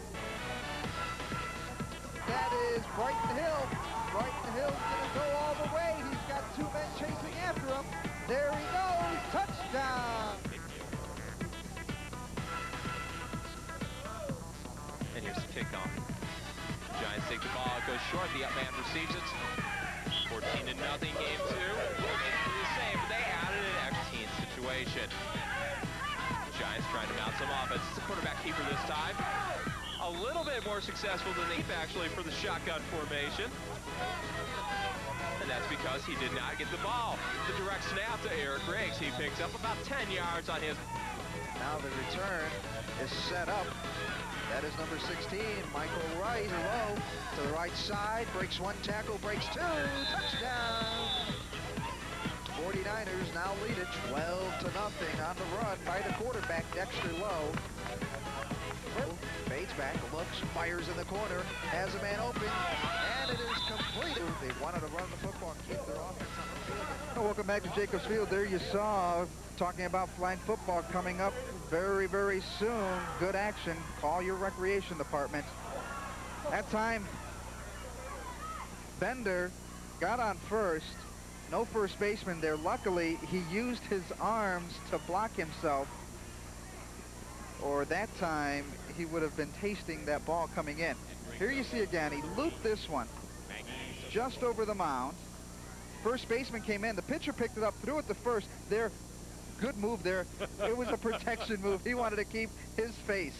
That is Brighton Hill. Brighton Hill's going to go all the way. He's got 2 men chasing after him. There he goes. Touchdown. And here's the kickoff. Giants take the ball, it goes short, the up man receives it. 14-0 game 2. Will make it the same, but they added an extra team situation. Giants trying to mount some offense. It's a quarterback keeper this time. A little bit more successful than the actually for the shotgun formation. And that's because he did not get the ball. The direct snap to Eric Riggs. He picks up about 10 yards on his. Now the return is set up. That is number 16, Michael Wright, low to the right side, breaks 1 tackle, breaks 2, touchdown. 49ers now lead it 12-0 on the run by the quarterback, Dexter Lowe. Fades back, looks, fires in the corner, has a man open, and it is completed. They wanted to run the football and keep their offense on the field. Welcome back to Jacobs Field. There you saw, talking about flag football coming up very, very soon. Good action. Call your recreation department. That time, Bender got on first. No first baseman there. Luckily, he used his arms to block himself, or that time he would have been tasting that ball coming in. Here you see again, he looped this one just over the mound. First baseman came in. The pitcher picked it up, threw it to first. There, good move there. It was a protection move. He wanted to keep his face.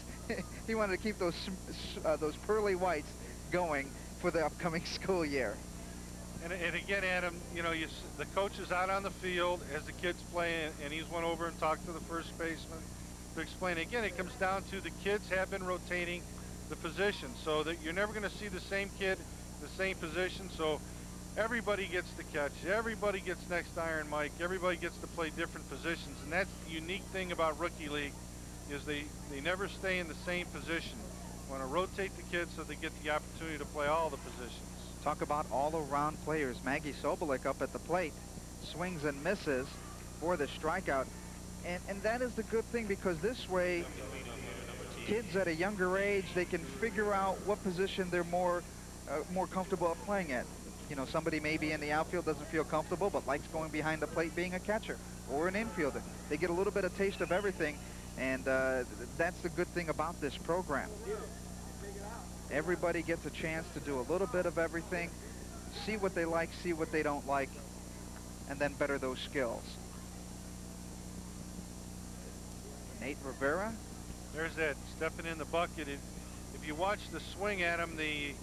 He wanted to keep those pearly whites going for the upcoming school year. And again, Adam, you know, the coach is out on the field as the kid's playing, and he's went over and talked to the first baseman to explain. Again, it comes down to the kids have been rotating the position, so that you're never going to see the same kid in the same position. So everybody gets the catch, everybody gets next to Iron Mike, everybody gets to play different positions, and that's the unique thing about Rookie League, is they never stay in the same position. You want to rotate the kids so they get the opportunity to play all the positions. Talk about all-around players. Maggie Sobolik up at the plate, swings and misses for the strikeout. And that is the good thing, because this way, kids at a younger age, they can figure out what position they're more comfortable at playing at. You know, somebody maybe in the outfield doesn't feel comfortable, but likes going behind the plate being a catcher or an infielder. They get a little bit of taste of everything, and that's the good thing about this program. Everybody gets a chance to do a little bit of everything, see what they like, see what they don't like, and then better those skills. Nate Rivera. There's that stepping in the bucket. If you watch the swing at him, the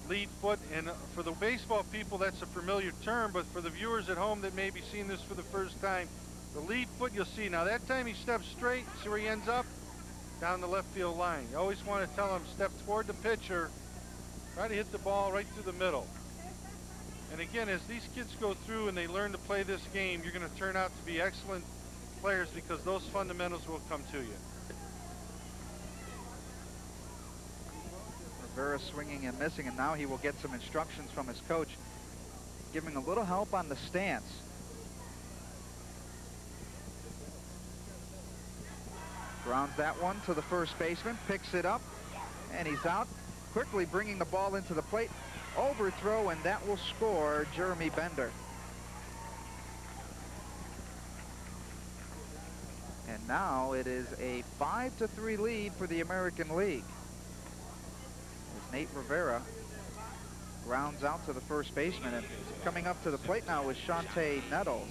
lead foot, and for the baseball people, that's a familiar term, but for the viewers at home that may be seeing this for the first time, the lead foot you'll see. Now that time he steps straight, see where he ends up? Down the left field line. You always want to tell him step toward the pitcher Try to hit the ball right through the middle. And again, as these kids go through and they learn to play this game, you're going to turn out to be excellent players because those fundamentals will come to you. Rivera swinging and missing, and now he will get some instructions from his coach, giving a little help on the stance. Grounds that one to the first baseman, picks it up, and he's out, quickly bringing the ball into the plate. Overthrow, and that will score Jeremy Bender. And now it is a 5-3 lead for the American League. As Nate Rivera grounds out to the first baseman, and coming up to the plate now is Shante Nettles.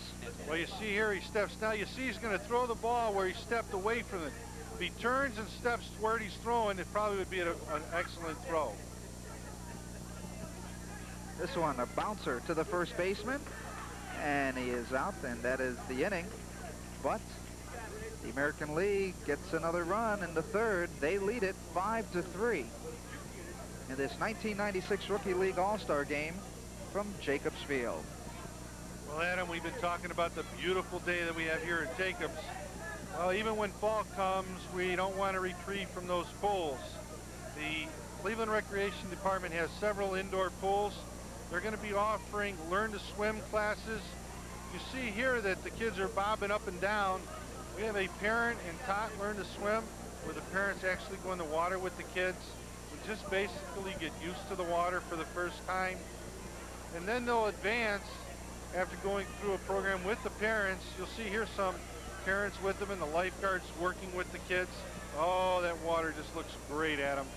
Well, you see here he steps. Now you see he's going to throw the ball where he stepped away from it. If he turns and steps where he's throwing, it probably would be an excellent throw. This one, a bouncer to the first baseman, and he is out, and that is the inning. But the American League gets another run in the third. They lead it 5-3 in this 1996 Rookie League All-Star game from Jacobs Field. Well, Adam, we've been talking about the beautiful day that we have here at Jacobs. Well, even when fall comes, we don't want to retreat from those pools. The Cleveland Recreation Department has several indoor pools. They're going to be offering learn to swim classes. You see here that the kids are bobbing up and down. We have a parent and taught learn to swim where the parents actually go in the water with the kids and just basically get used to the water for the first time. And then they'll advance after going through a program with the parents. You'll see here some parents with them and the lifeguards working with the kids. Oh, that water just looks great, Adam.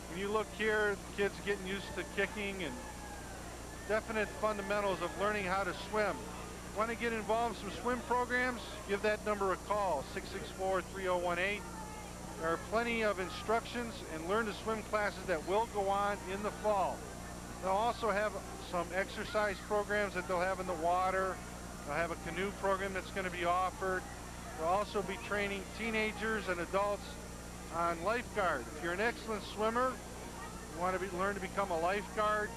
When you look here, the kids getting used to kicking and definite fundamentals of learning how to swim. Want to get involved in some swim programs? Give that number a call, 664-3018. There are plenty of instructions and learn to swim classes that will go on in the fall. They'll also have some exercise programs that they'll have in the water. They'll have a canoe program that's going to be offered. They'll also be training teenagers and adults on lifeguard. If you're an excellent swimmer, you want to learn to become a lifeguard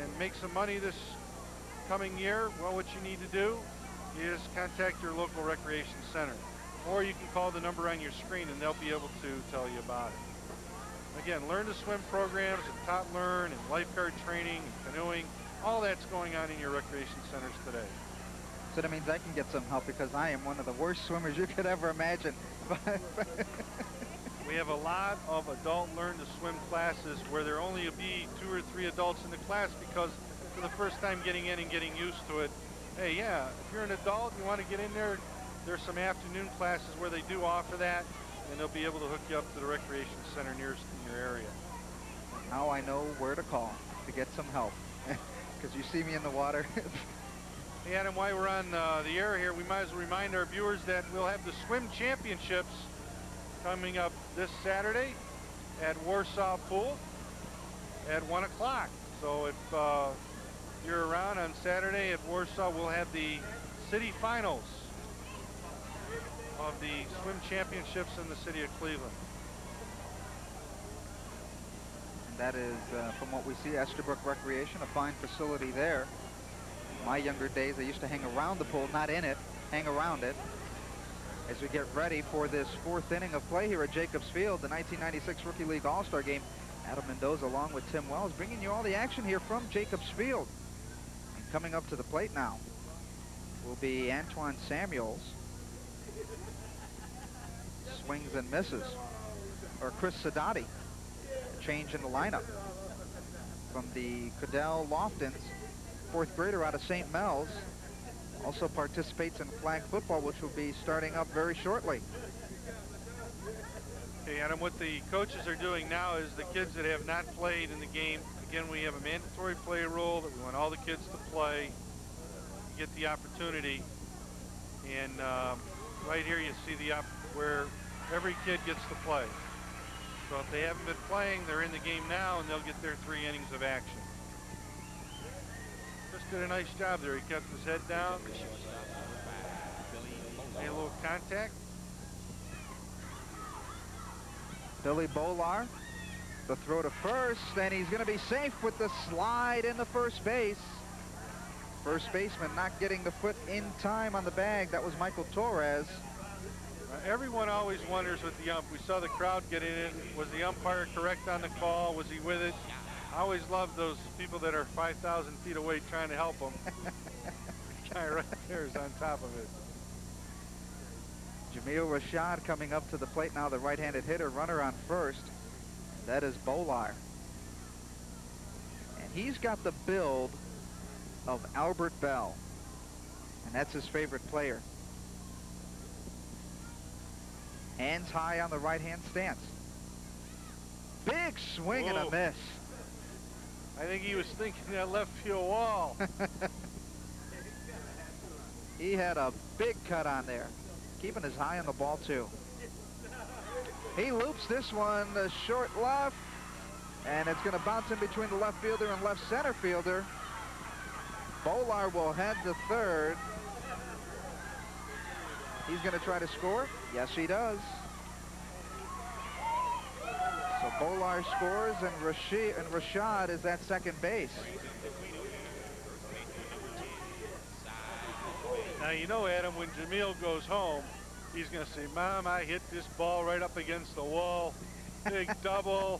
and make some money this coming year, well, what you need to do is contact your local recreation center. Or you can call the number on your screen and they'll be able to tell you about it. Again, learn to swim programs and Tot Learn and lifeguard training and canoeing, all that's going on in your recreation centers today. So that means I can get some help because I am one of the worst swimmers you could ever imagine. We have a lot of adult learn to swim classes where there only will be 2 or 3 adults in the class because for the first time getting in and getting used to it. Hey, yeah, if you're an adult and you want to get in there, there's some afternoon classes where they do offer that, and they'll be able to hook you up to the recreation center nearest in your area. Now I know where to call to get some help because you see me in the water. Hey, Adam, while we're on the air here, we might as well remind our viewers that we'll have the swim championships coming up this Saturday at Warsaw Pool at 1 o'clock. So if you're around on Saturday at Warsaw, we'll have the city finals of the swim championships in the city of Cleveland. And that is, from what we see, Esterbrook Recreation, a fine facility there. In my younger days, I used to hang around the pool, not in it, hang around it. As we get ready for this 4th inning of play here at Jacobs Field, the 1996 Rookie League All-Star Game. Adam Mendoza along with Tim Wells bringing you all the action here from Jacobs Field. And coming up to the plate now will be Antoine Samuels. Swings and misses. Or Chris Sadati, a change in the lineup from the Cadell Loftons, 4th grader out of St. Mel's. Also participates in flag football, which will be starting up very shortly. Okay, Adam, what the coaches are doing now is the kids that have not played in the game, again, we have a mandatory play rule that we want all the kids to play, get the opportunity. And right here you see where every kid gets to play. So if they haven't been playing, they're in the game now and they'll get their 3 innings of action. Chris did a nice job there. He kept his head down. Made a little contact. Billy Bolar The throw to first, and he's going to be safe with the slide into first base. First baseman not getting the foot in time on the bag. That was Michael Torres. Everyone always wonders with the ump. We saw the crowd getting in. Was the umpire correct on the call? Was he with it? I always love those people that are 5,000 feet away trying to help them. Guy right there is on top of it. Jamil Rashad coming up to the plate now, the right-handed hitter, runner on first. That is Bolar. And he's got the build of Albert Bell, and that's his favorite player. Hands high on the right-hand stance. Big swing and a miss. I think he was thinking that left field wall. He had a big cut on there, keeping his eye on the ball too. He loops this one to short left, and it's going to bounce in between the left fielder and left center fielder. Bolar will head to third. He's going to try to score. Yes, he does. So Bolar scores, and Rashad is at second base. Now, you know, Adam, when Jamil goes home, he's going to say, Mom, I hit this ball right up against the wall. Big double.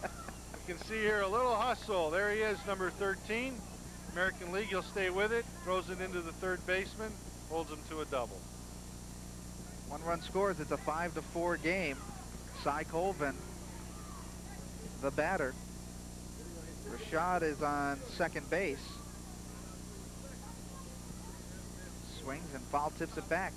You can see here a little hustle. There he is, number 13. American League, he'll stay with it, throws it into the third baseman, holds him to a double. One-run scores. It's a 5-4 game. Cy Colvin, the batter. Rashad is on second base. Swings and foul tips it back.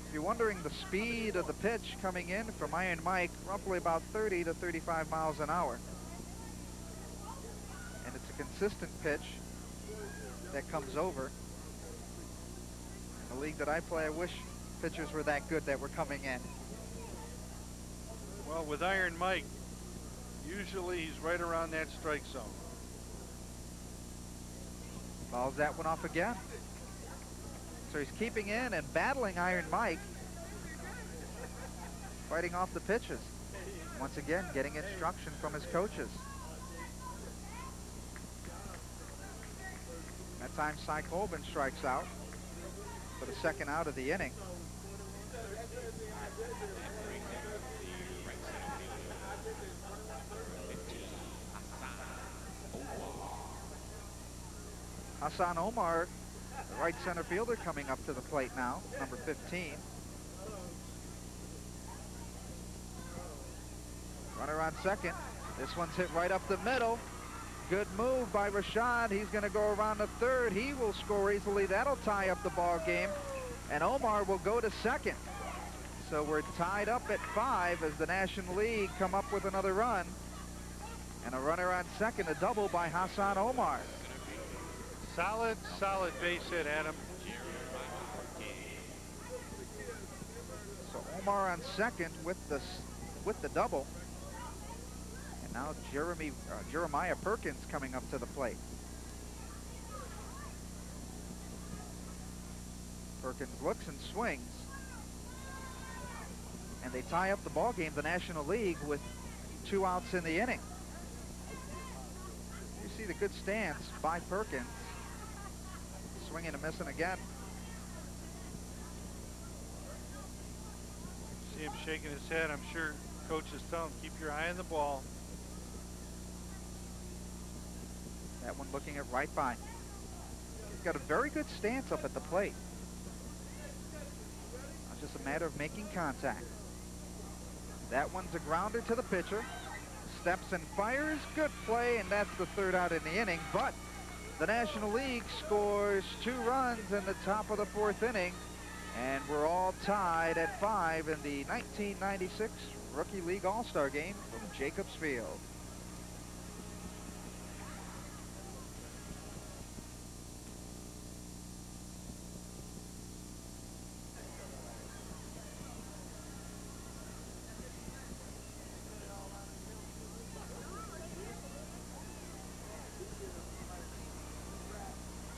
If you're wondering the speed of the pitch coming in from Iron Mike, roughly about 30 to 35 miles an hour. And it's a consistent pitch that comes over. In the league that I play, I wish pitchers were that good that were coming in. Well, with Iron Mike, usually he's right around that strike zone. Fouls that one off again. So he's keeping in and battling Iron Mike. Fighting off the pitches. Once again, getting instruction from his coaches. That time, Cy Colvin strikes out for the second out of the inning. Hassan Omar, the right center fielder, coming up to the plate now, number 15. Runner on second. This one's hit right up the middle. Good move by Rashad. He's going to go around the third. He will score easily. That'll tie up the ball game. And Omar will go to second. So we're tied up at 5 as the National League come up with another run. And a runner on second, a double by Hassan Omar. Solid, solid base hit, Adam. So Omar on second with the double. And now Jeremiah Perkins coming up to the plate. Perkins looks and swings. And they tie up the ball game, the National League, with 2 outs in the inning. You see the good stance by Perkins. Swinging and missing again. See him shaking his head. I'm sure coach is telling him, keep your eye on the ball. That one looking at right by. He's got a very good stance up at the plate. It's just a matter of making contact. That one's a grounder to the pitcher. Steps and fires. Good play, and that's the third out in the inning. But the National League scores 2 runs in the top of the 4th inning, and we're all tied at 5 in the 1996 Rookie League All-Star Game from Jacobs Field.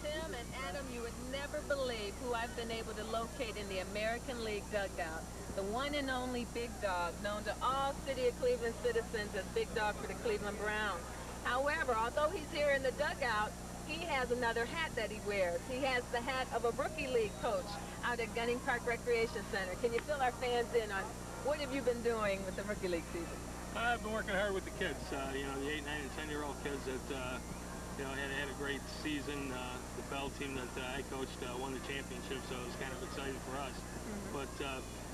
Tim and Adam, you would never believe who I've been able to locate in the American League dugout. The one and only Big Dog, known to all City of Cleveland citizens as Big Dog for the Cleveland Browns. However, although he's here in the dugout, he has another hat that he wears. He has the hat of a rookie league coach out at Gunning Park Recreation Center. Can you fill our fans in on what have you been doing with the rookie league season? I've been working hard with the kids, you know, the 8, 9, and 10-year-old kids that, you know, had a great season. The Bell team that I coached won the championship, so it was kind of exciting for us. But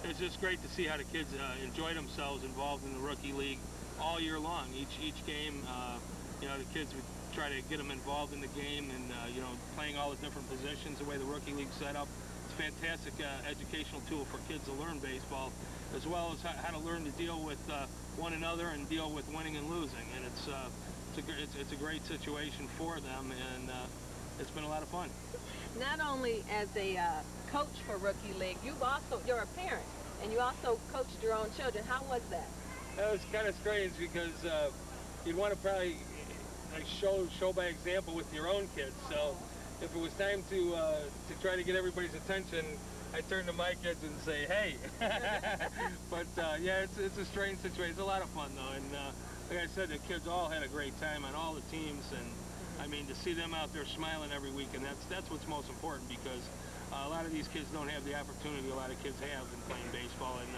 it's just great to see how the kids enjoy themselves involved in the rookie league all year long. Each game, you know, the kids would try to get them involved in the game and, you know, playing all the different positions, the way the rookie league's set up. It's a fantastic educational tool for kids to learn baseball, as well as how to learn to deal with one another and deal with winning and losing. And it's a great situation for them, and it's been a lot of fun. Not only as a coach for Rookie League, you're a parent, and you also coached your own children. How was that? That was kind of strange because you'd want to probably like show by example with your own kids. So if it was time to try to get everybody's attention, I turn to my kids and say, hey. But yeah, it's a strange situation. It's a lot of fun though, and like I said, the kids all had a great time on all the teams, and I mean, to see them out there smiling every week, and that's what's most important, because a lot of these kids don't have the opportunity a lot of kids have in playing baseball, and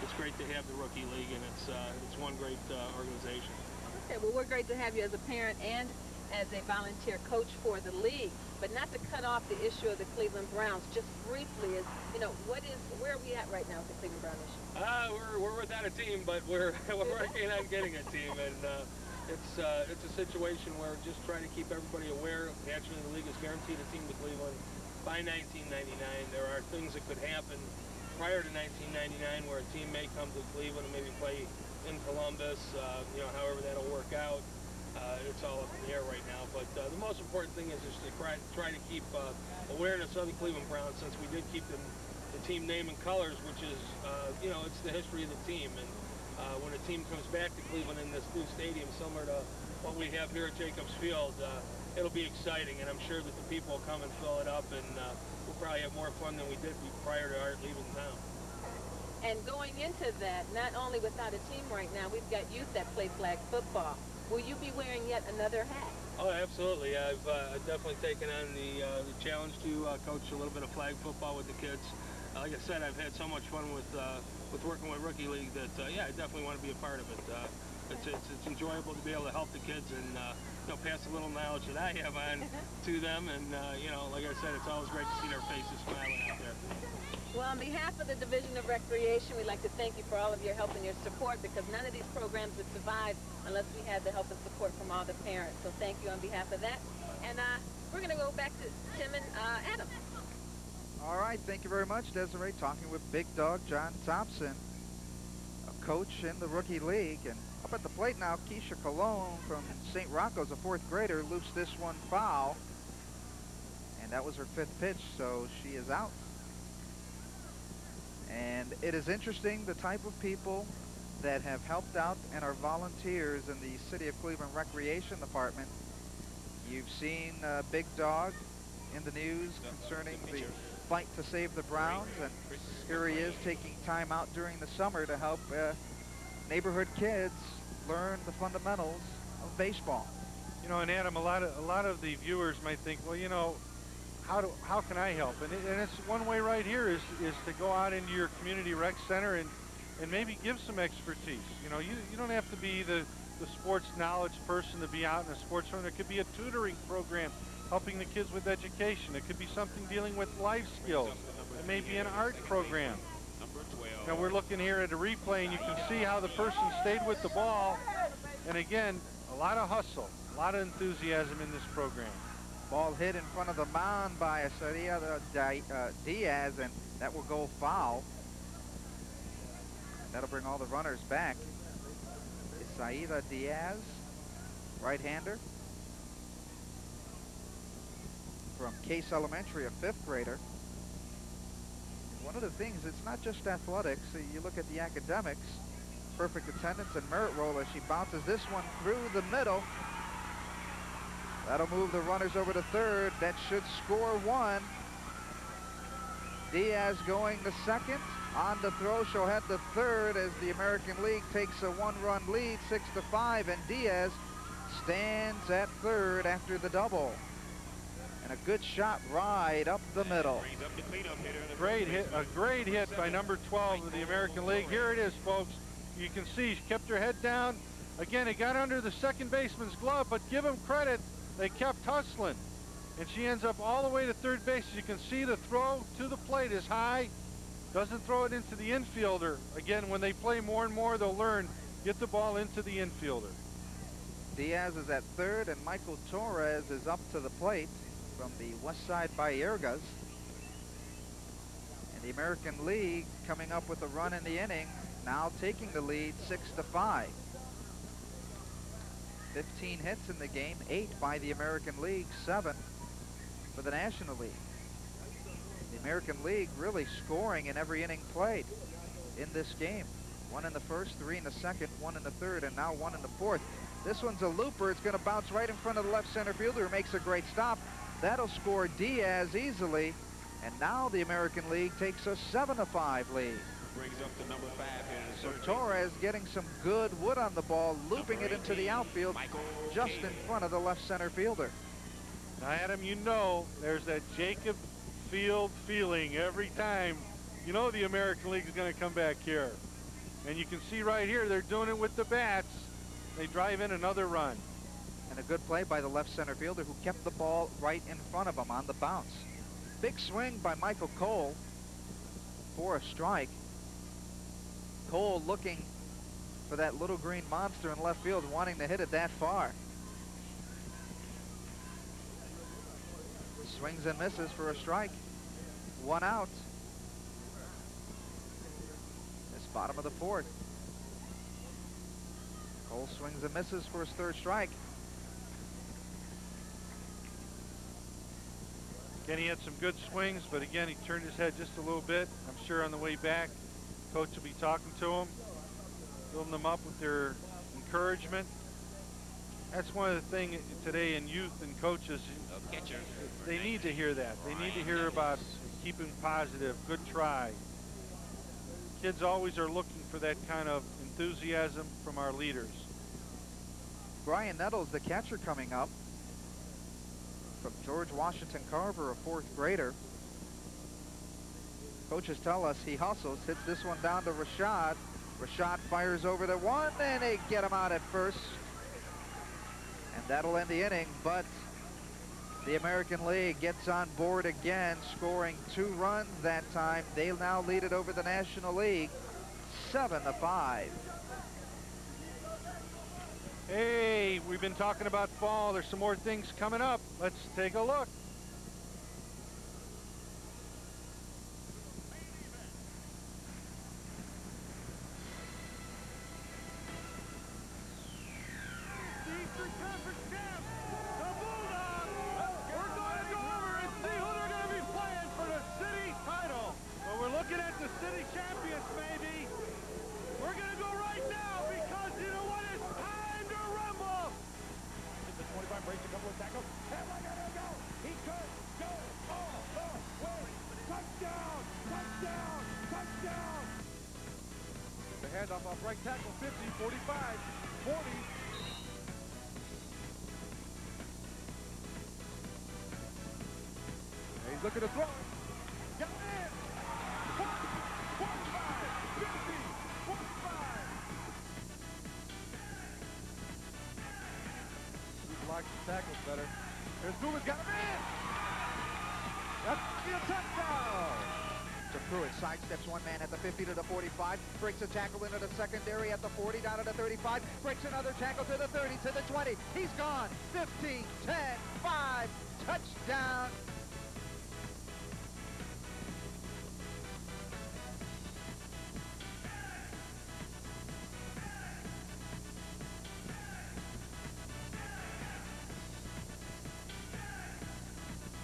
it's great to have the Rookie League, and it's one great organization. Okay, well, we're great to have you as a parent and as a volunteer coach for the league, but not to cut off the issue of the Cleveland Browns. Just briefly, you know, where are we at right now with the Cleveland Brown issue? We're without a team, but we're working on getting a team, and it's a situation where we're just trying to keep everybody aware. Naturally, the league is guaranteed a team to Cleveland by 1999. There are things that could happen prior to 1999 where a team may come to Cleveland and maybe play in Columbus. You know, however that'll work out. It's all up in the air right now, but the most important thing is just to try to keep awareness of the Cleveland Browns, since we did keep the team name and colors, which is, you know, it's the history of the team. And when a team comes back to Cleveland in this new stadium, similar to what we have here at Jacobs Field, it'll be exciting, and I'm sure that the people will come and fill it up, and we'll probably have more fun than we did prior to our leaving town. And going into that, not only without a team right now, we've got youth that play flag football. Will you be wearing yet another hat? Oh, absolutely. I've definitely taken on the challenge to coach a little bit of flag football with the kids. Like I said, I've had so much fun with working with Rookie League that, yeah, I definitely want to be a part of it. It's enjoyable to be able to help the kids and, you know, pass a little knowledge that I have on to them. And, you know, like I said, it's always great to see their faces smiling out there. Well, on behalf of the Division of Recreation, we'd like to thank you for all of your help and your support, because none of these programs would survive unless we had the help and support from all the parents. So thank you on behalf of that. And we're going to go back to Tim and Adam. All right, thank you very much, Desiree. Talking with Big Dog John Thompson, a coach in the Rookie League. And up at the plate now, Keisha Colon from St. Rocco's, a fourth grader, loops this one foul. And that was her fifth pitch, so she is out. And it is interesting, the type of people that have helped out and are volunteers in the City of Cleveland Recreation Department. You've seen Big Dog in the news concerning the fight to save the Browns, and here he is taking time out during the summer to help neighborhood kids learn the fundamentals of baseball. You know, and Adam, a lot of the viewers might think, well, you know, how can I help? And it's one way right here is to go out into your community rec center and maybe give some expertise. You know, you don't have to be the sports knowledge person to be out in a sports room. It could be a tutoring program helping the kids with education. It could be something dealing with life skills. It may be an art program. Now we're looking here at a replay, and you can see how the person stayed with the ball. And again, a lot of hustle, a lot of enthusiasm in this program. Ball hit in front of the mound by Saida Diaz, and that will go foul. That'll bring all the runners back. Saida Diaz, right-hander from Case Elementary, a fifth grader. One of the things, it's not just athletics. You look at the academics, perfect attendance and merit roll as she bounces this one through the middle. That'll move the runners over to third. That should score one. Diaz going to second. On the throw, she'll head to third as the American League takes a one-run lead, 6-5, and Diaz stands at third after the double. And a good shot right up the middle. Great hit, a great hit by number 12 of the American League. Here it is, folks. You can see she kept her head down. Again, it got under the second baseman's glove, but give them credit, they kept hustling. And she ends up all the way to third base. As you can see, the throw to the plate is high. Doesn't throw it into the infielder. Again, when they play more and more, they'll learn, get the ball into the infielder. Diaz is at third, and Michael Torres is up to the plate from the West Side Bayergas. And the American League coming up with a run in the inning, now taking the lead 6-5. 15 hits in the game, 8 by the American League, 7 for the National League. The American League really scoring in every inning played in this game. 1 in the first, 3 in the second, 1 in the third, and now 1 in the fourth. This one's a looper. It's going to bounce right in front of the left center fielder, who makes a great stop. That'll score Diaz easily. And now the American League takes a 7-5 lead. Brings up the number 5 So hitter. Torres getting some good wood on the ball, looping it into the outfield just in front of the left center fielder. Now, Adam, you know there's that Jacob Field feeling every time. You know the American League is going to come back here. And you can see right here, they're doing it with the bats. They drive in another run. And a good play by the left center fielder, who kept the ball right in front of him on the bounce. Big swing by Michael Cole for a strike. Cole looking for that little green monster in left field, wanting to hit it that far. Swings and misses for a strike. 1 out. This bottom of the fourth. Cole swings and misses for his third strike. Again, he had some good swings, but again, he turned his head just a little bit. I'm sure on the way back, coach will be talking to him, building them up with their encouragement. That's one of the things today in youth and coaches, they need to hear that. They need to hear about keeping positive, good try. Kids always are looking for that kind of enthusiasm from our leaders. Brian Nettles, the catcher, coming up from George Washington Carver, a 4th grader. Coaches tell us he hustles, hits this one down to Rashad. Rashad fires over the one, and they get him out at first. And that'll end the inning, but the American League gets on board again, scoring 2 runs that time. They now lead it over the National League, 7-5. Hey, we've been talking about fall. There's some more things coming up. Let's take a look. Handoff off right tackle, 50, 45, 40. He's looking to throw. Got it in. 45, 50, 45. He blocks the tackles better. There's Goulas, got him in. That's a touchdown. So Pruitt sidesteps one man at the 50 to the 45, breaks a tackle into the secondary at the 40, down to the 35, breaks another tackle to the 30, to the 20. He's gone. 15, 10, 5, touchdown.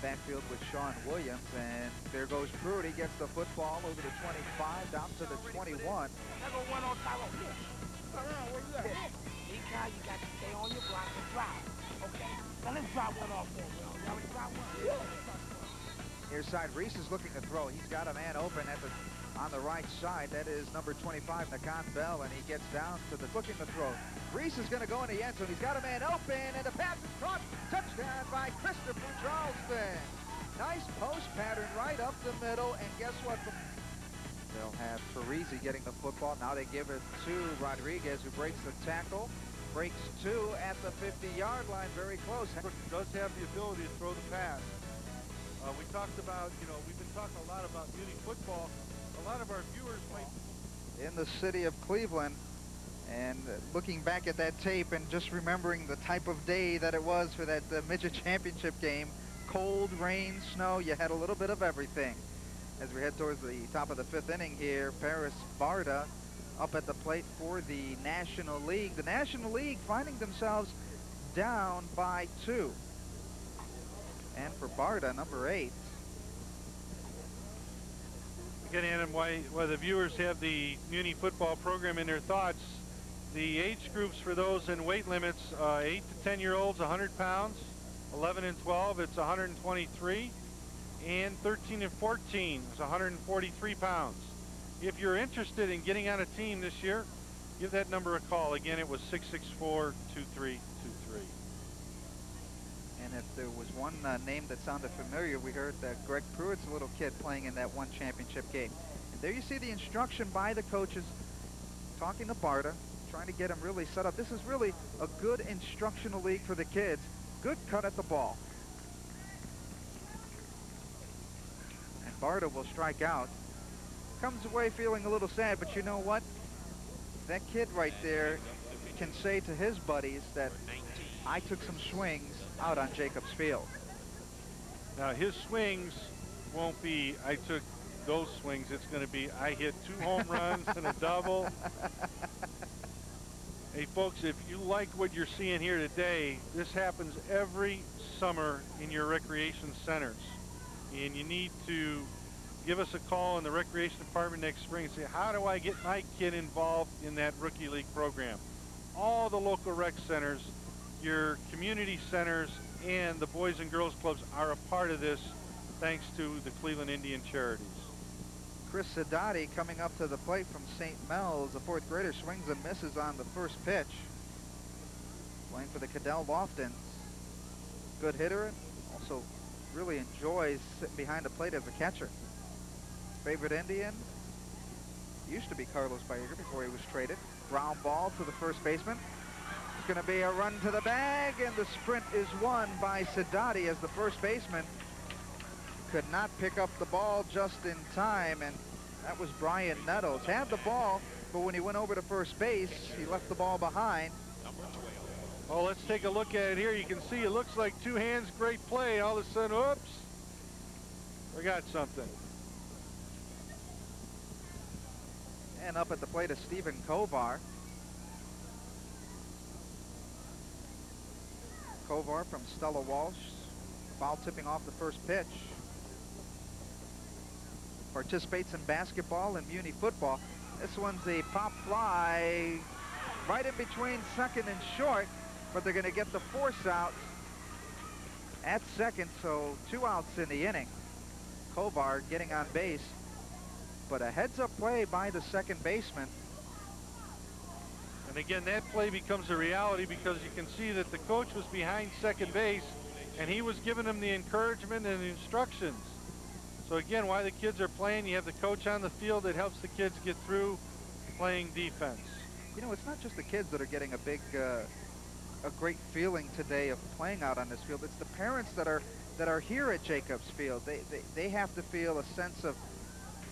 Backfield with Sean Williams, and there goes Pruitt. He gets the football over the 25, down to the 21. There go one on top of you. Where you at? Because you got to stay on your block and drive. Okay? Now let's drop one off for him, y'all. Let's drop one. Near side, Reese is looking to throw. He's got a man open on the right side. That is number 25, Nakan Bell, and he gets down to the looking to throw. Reese is going to go in the end zone. He's got a man open, and the pass is caught. Touchdown by Christopher Charleston. Nice post pattern right up the middle, and guess what? They'll have Parisi getting the football. Now they give it to Rodriguez, who breaks the tackle. Breaks two at the 50-yard line, very close. Does have the ability to throw the pass. We talked about, we've been talking a lot about Muni football. A lot of our viewers might... In the city of Cleveland, and looking back at that tape and just remembering the type of day that it was for that midget championship game, cold, rain, snow, you had a little bit of everything. As we head towards the top of the 5th inning here, Paris Barda up at the plate for the National League. The National League finding themselves down by 2. And for Barda, number 8. Again, Adam, why the viewers have the Muni football program in their thoughts, the age groups for those in weight limits, 8 to 10-year-olds, 100 pounds, 11 and 12, it's 123, and 13 and 14 is 143 pounds. If you're interested in getting on a team this year, give that number a call. Again, it was 664-2323. And if there was one name that sounded familiar, we heard Greg Pruitt's little kid playing in that one championship game. And there you see the instruction by the coaches talking to Barda, trying to get him really set up. This is really a good instructional league for the kids. Good cut at the ball. And Barda will strike out. Comes away feeling a little sad, but you know what? That kid right there can say to his buddies that I took some swings out on Jacobs Field. Now his swings won't be, I took those swings. It's going to be, I hit 2 home runs and a double. Hey folks, if you like what you're seeing here today, this happens every summer in your recreation centers. And you need to give us a call in the recreation department next spring and say, how do I get my kid involved in that rookie league program? All the local rec centers, your community centers, and the Boys and Girls Clubs are a part of this thanks to the Cleveland Indian Charities. Chris Sedati coming up to the plate from St. Mel's. The 4th grader swings and misses on the first pitch. Playing for the Cadell Loftons. Good hitter. Also really enjoys sitting behind the plate as a catcher. Favorite Indian used to be Carlos Bayer before he was traded. Ground ball to the first baseman. It's going to be a run to the bag, and the sprint is won by Sedati as the first baseman could not pick up the ball just in time, and that was Brian Nettles. Had the ball, but when he went over to first base, he left the ball behind. Well, let's take a look at it here. You can see it looks like 2 hands, great play. All of a sudden, oops, forgot something. And up at the plate is Stephen Kovar. Kovar from Stella Walsh, foul tipping off the first pitch. Participates in basketball and Muni football. This one's a pop fly right in between second and short, but they're going to get the force out at second, so 2 outs in the inning. Kovar getting on base, but a heads-up play by the second baseman. And again, that play becomes a reality because you can see that the coach was behind second base and he was giving them the encouragement and the instructions. So again, while the kids are playing, you have the coach on the field that helps the kids get through playing defense. You know, it's not just the kids that are getting a great feeling today of playing out on this field. It's the parents that are here at Jacobs Field. They have to feel a sense of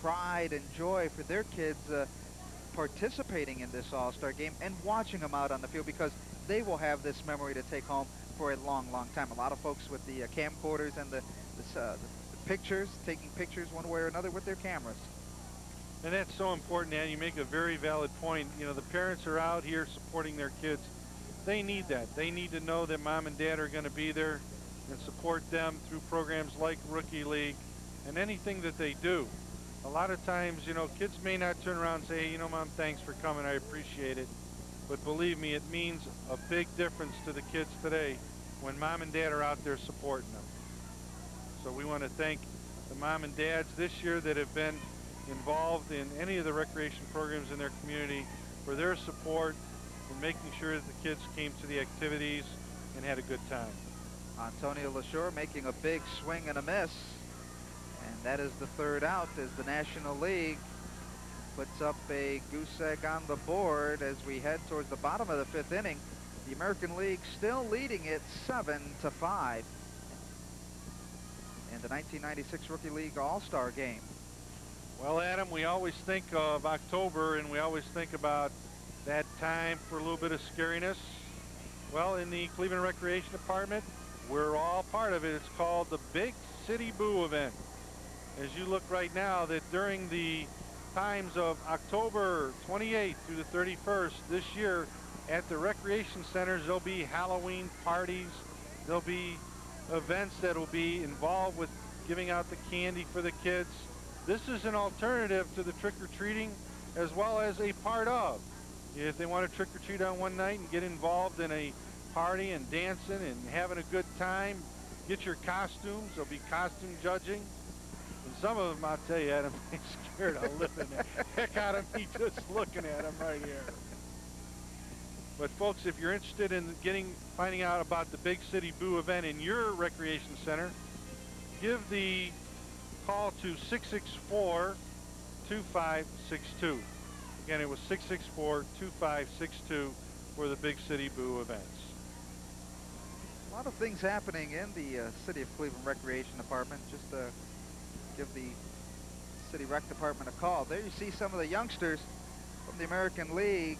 pride and joy for their kids participating in this All-Star game and watching them out on the field, because they will have this memory to take home for a long, long time. A lot of folks with the camcorders and the pictures, taking pictures one way or another with their cameras. And that's so important, and you make a very valid point. You know, the parents are out here supporting their kids. They need that. They need to know that mom and dad are going to be there and support them through programs like Rookie League and anything that they do. A lot of times, you know, kids may not turn around and say, hey, you know, Mom, thanks for coming, I appreciate it. But believe me, it means a big difference to the kids today when mom and dad are out there supporting them. So we want to thank the mom and dads this year that have been involved in any of the recreation programs in their community for their support in making sure that the kids came to the activities and had a good time. Antonio LaSure making a big swing and a miss. And that is the third out as the National League puts up a goose egg on the board as we head towards the bottom of the fifth inning. The American League still leading it 7-5 in the 1996 Rookie League All-Star game. Well, Adam, we always think of October and we always think about that time for a little bit of scariness. Well, in the Cleveland Recreation Department, we're all part of it. It's called the Big City Boo event. As you look right now, that during the times of October 28th through the 31st this year at the recreation centers, there'll be Halloween parties. There'll be events that will be involved with giving out the candy for the kids. This is an alternative to the trick-or-treating as well as a part of. If they want to trick-or-treat on one night and get involved in a party and dancing and having a good time, get your costumes. There'll be costume judging. And some of them, I'll tell you, Adam, they scared the living heck out of me just looking at them right here. But folks, if you're interested in finding out about the Big City Boo event in your recreation center, give the call to 664-2562. Again, it was 664-2562 for the Big City Boo events. A lot of things happening in the City of Cleveland Recreation Department. Just give the City Rec Department a call. There you see some of the youngsters from the American League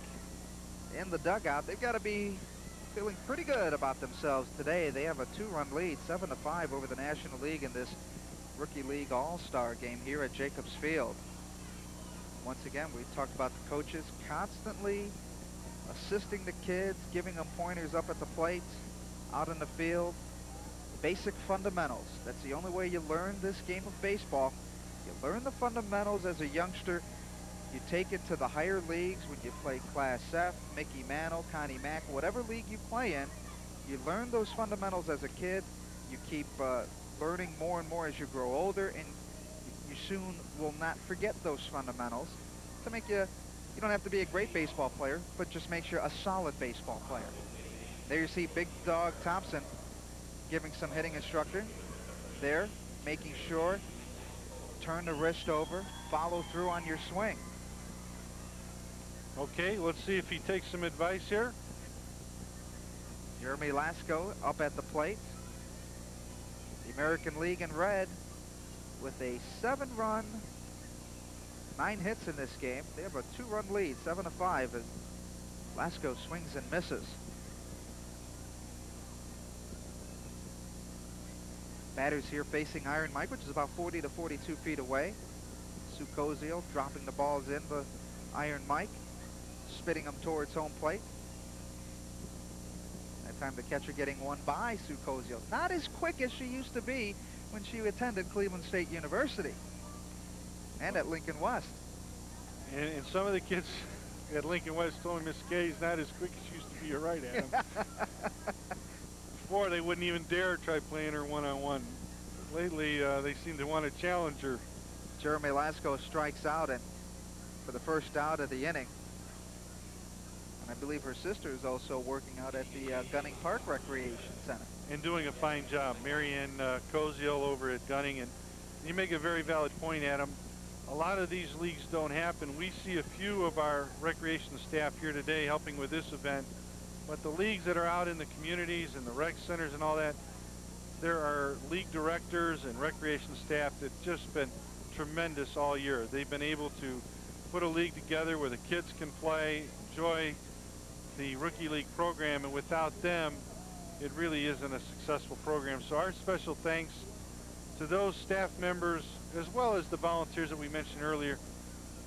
in the dugout. They've got to be feeling pretty good about themselves today. They have a 2-run lead, 7-5 over the National League in this Rookie League All-Star game here at Jacobs Field. Once again, we talked about the coaches constantly assisting the kids, giving them pointers up at the plate, out in the field. Basic fundamentals. That's the only way you learn this game of baseball. You learn the fundamentals as a youngster. You take it to the higher leagues when you play Class F, Mickey Mantle, Connie Mack, whatever league you play in. You learn those fundamentals as a kid. You keep learning more and more as you grow older, and you soon will not forget those fundamentals to make you don't have to be a great baseball player, but just makes you a solid baseball player. There you see Big Dog Thompson giving some hitting instruction there, making sure, turn the wrist over, follow through on your swing. Okay, let's see if he takes some advice here. Jeremy Lasko up at the plate. The American League in red with a 7-run, 9 hits in this game. They have a 2-run lead, 7-5, as Lasko swings and misses. Batters here facing Iron Mike, which is about 40 to 42 feet away. Sucozio dropping the balls in the Iron Mike, spitting them towards home plate. That time the catcher getting one by Sucozio. Not as quick as she used to be when she attended Cleveland State University and at Lincoln West. And some of the kids at Lincoln West told me Miss Gay's not as quick as she used to be. You're right, Adam. Before, they wouldn't even dare try playing her one-on-one. Lately, they seem to want to challenge her. Jeremy Lasko strikes out and for the first out of the inning. And I believe her sister is also working out at the Gunning Park Recreation Center. And doing a fine job. Marianne Koziel over at Gunning. And you make a very valid point, Adam. A lot of these leagues don't happen. We see a few of our recreation staff here today helping with this event. But the leagues that are out in the communities and the rec centers and all that, there are league directors and recreation staff that's just been tremendous all year. They've been able to put a league together where the kids can play, enjoy the Rookie League program, and without them, it really isn't a successful program. So our special thanks to those staff members, as well as the volunteers that we mentioned earlier,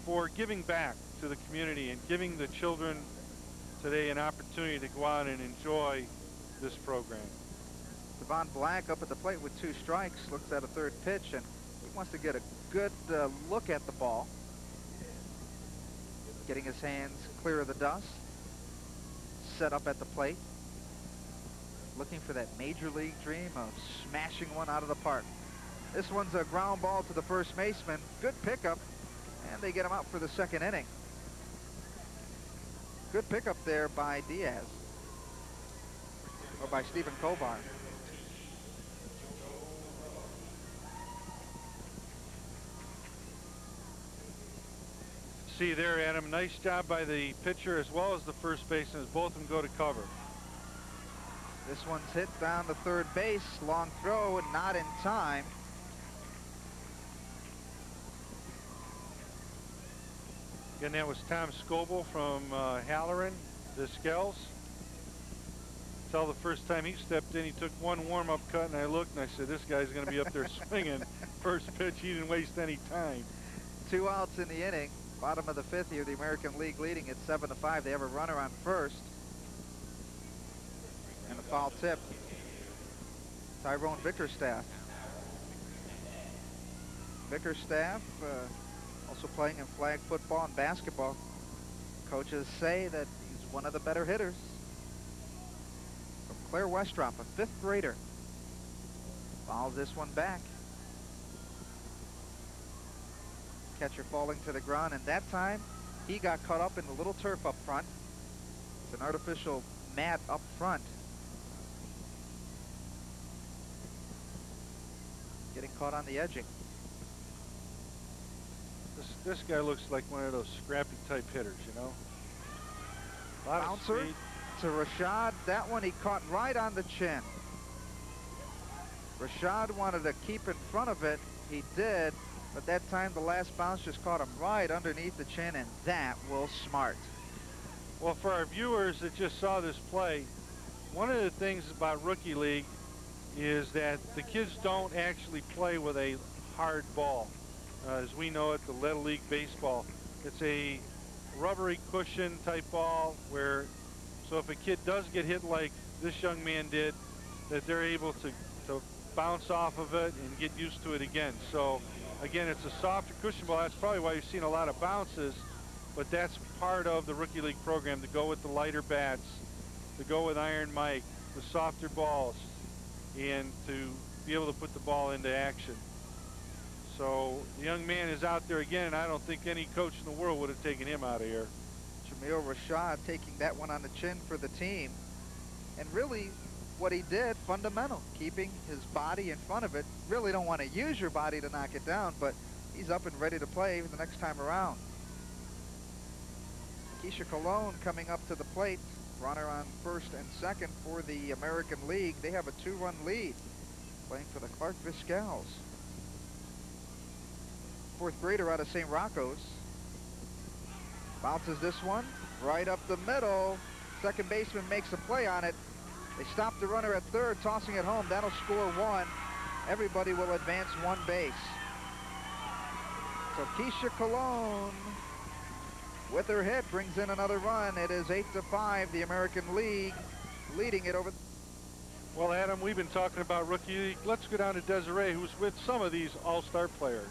for giving back to the community and giving the children today an opportunity to go out and enjoy this program. Devon Black up at the plate with 2 strikes, looks at a third pitch, and he wants to get a good look at the ball. Getting his hands clear of the dust. Set up at the plate. looking for that major league dream of smashing one out of the park. This one's a ground ball to the first baseman. Good pickup, and they get him out for the second inning. Good pickup there by Diaz, or by Stephen Kovar. See there, Adam, nice job by the pitcher as well as the first baseman as both of them go to cover. This one's hit down to third base. Long throw and not in time. Again, that was Tom Scoble from Halloran, the Skells. Until the first time he stepped in, he took one warm-up cut, and I looked and I said, this guy's going to be up there swinging. First pitch, he didn't waste any time. 2 outs in the inning. Bottom of the 5th here, the American League leading at 7-5. They have a runner on first. And a foul tip. Tyrone Bickerstaff. Bickerstaff, also playing in flag football and basketball. Coaches say that he's one of the better hitters. From Claire Westrop, a 5th grader. Fouls this one back. Catcher falling to the ground, and that time he got caught up in the little turf up front. It's an artificial mat up front. Getting caught on the edging. This guy looks like one of those scrappy type hitters, you know. Lot of Bouncer speed. to Rashad. That one he caught right on the chin. Rashad wanted to keep in front of it. He did, but that time the last bounce just caught him right underneath the chin, and that will smart. Well, for our viewers that just saw this play, one of the things about Rookie League is that the kids don't actually play with a hard ball. As we know it, the Little League baseball, it's a rubbery cushion type ball where, so if a kid does get hit like this young man did, that they're able to bounce off of it and get used to it again. So again, it's a softer cushion ball. That's probably why you've seen a lot of bounces, but that's part of the Rookie League program, to go with the lighter bats, to go with Iron Mike, the softer balls, and to be able to put the ball into action. So the young man is out there again, and I don't think any coach in the world would have taken him out of here. Jamil Rashad taking that one on the chin for the team. And really, what he did, fundamental, keeping his body in front of it. Really don't want to use your body to knock it down, but he's up and ready to play the next time around. Keisha Colon coming up to the plate. Runner on first and second for the American League. They have a 2-run lead, playing for the Clark Viscals. 4th grader out of St. Rocco's. Bounces this one right up the middle. Second baseman makes a play on it. They stop the runner at third, tossing it home. That'll score 1. Everybody will advance 1 base. So Keisha Colon, with her hit, brings in another run. It is 8-5, the American League leading it over. Well, Adam, we've been talking about Rookie League. Let's go down to Desiree, who's with some of these all-star players.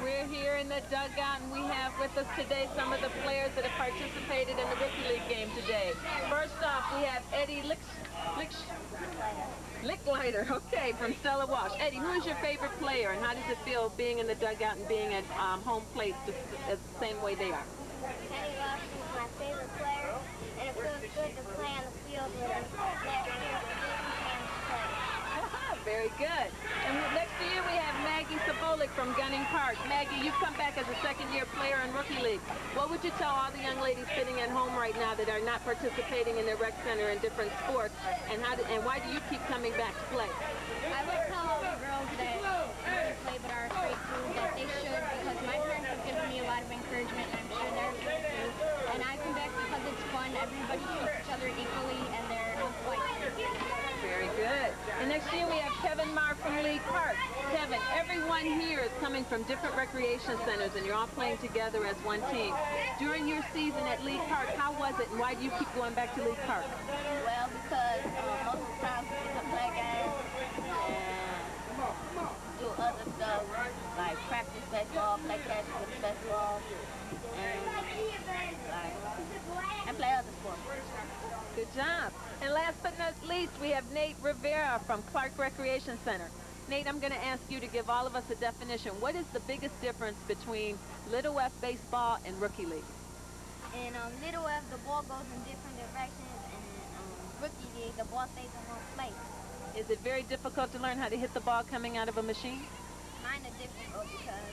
We're here in the dugout, and we have with us today some of the players that have participated in the Rookie League game today. First off, we have Eddie Licklider, okay, from Stella Walsh. Eddie, who is your favorite player, and how does it feel being in the dugout and being at home plate the same way they are? Eddie Walsh is my favorite player, and it feels good to play on the field with him. Last year, we didn't have to play. Very good. And next to you, we have Maggie Sabolik from Gunning Park. Maggie, you've come back as a second-year player in Rookie League. What would you tell all the young ladies sitting at home right now that are not participating in the rec center in different sports, and why do you keep coming back to play? I would tell all the girls that want to play but are afraid to that they should, because my parents have given me a lot of encouragement, and I'm sure they're going to. And I come back because it's fun. Everybody treats each other equally, and they're not fighting. Very good. And next year we have Kevin Marr from Lee Park. Kevin, everyone here is coming from different recreation centers, and you're all playing together as one team. During your season at Lee Park, how was it, and why do you keep going back to Lee Park? Well, because most of the time we get the black guys and do other stuff, like practice baseball, play catch with baseball, and play other sports. Good last but not least, we have Nate Rivera from Clark Recreation Center. Nate, I'm going to ask you to give all of us a definition. What is the biggest difference between Little F baseball and Rookie League? In Little F, the ball goes in different directions, and in Rookie League, the ball stays in one place. Is it very difficult to learn how to hit the ball coming out of a machine? Kind of difficult because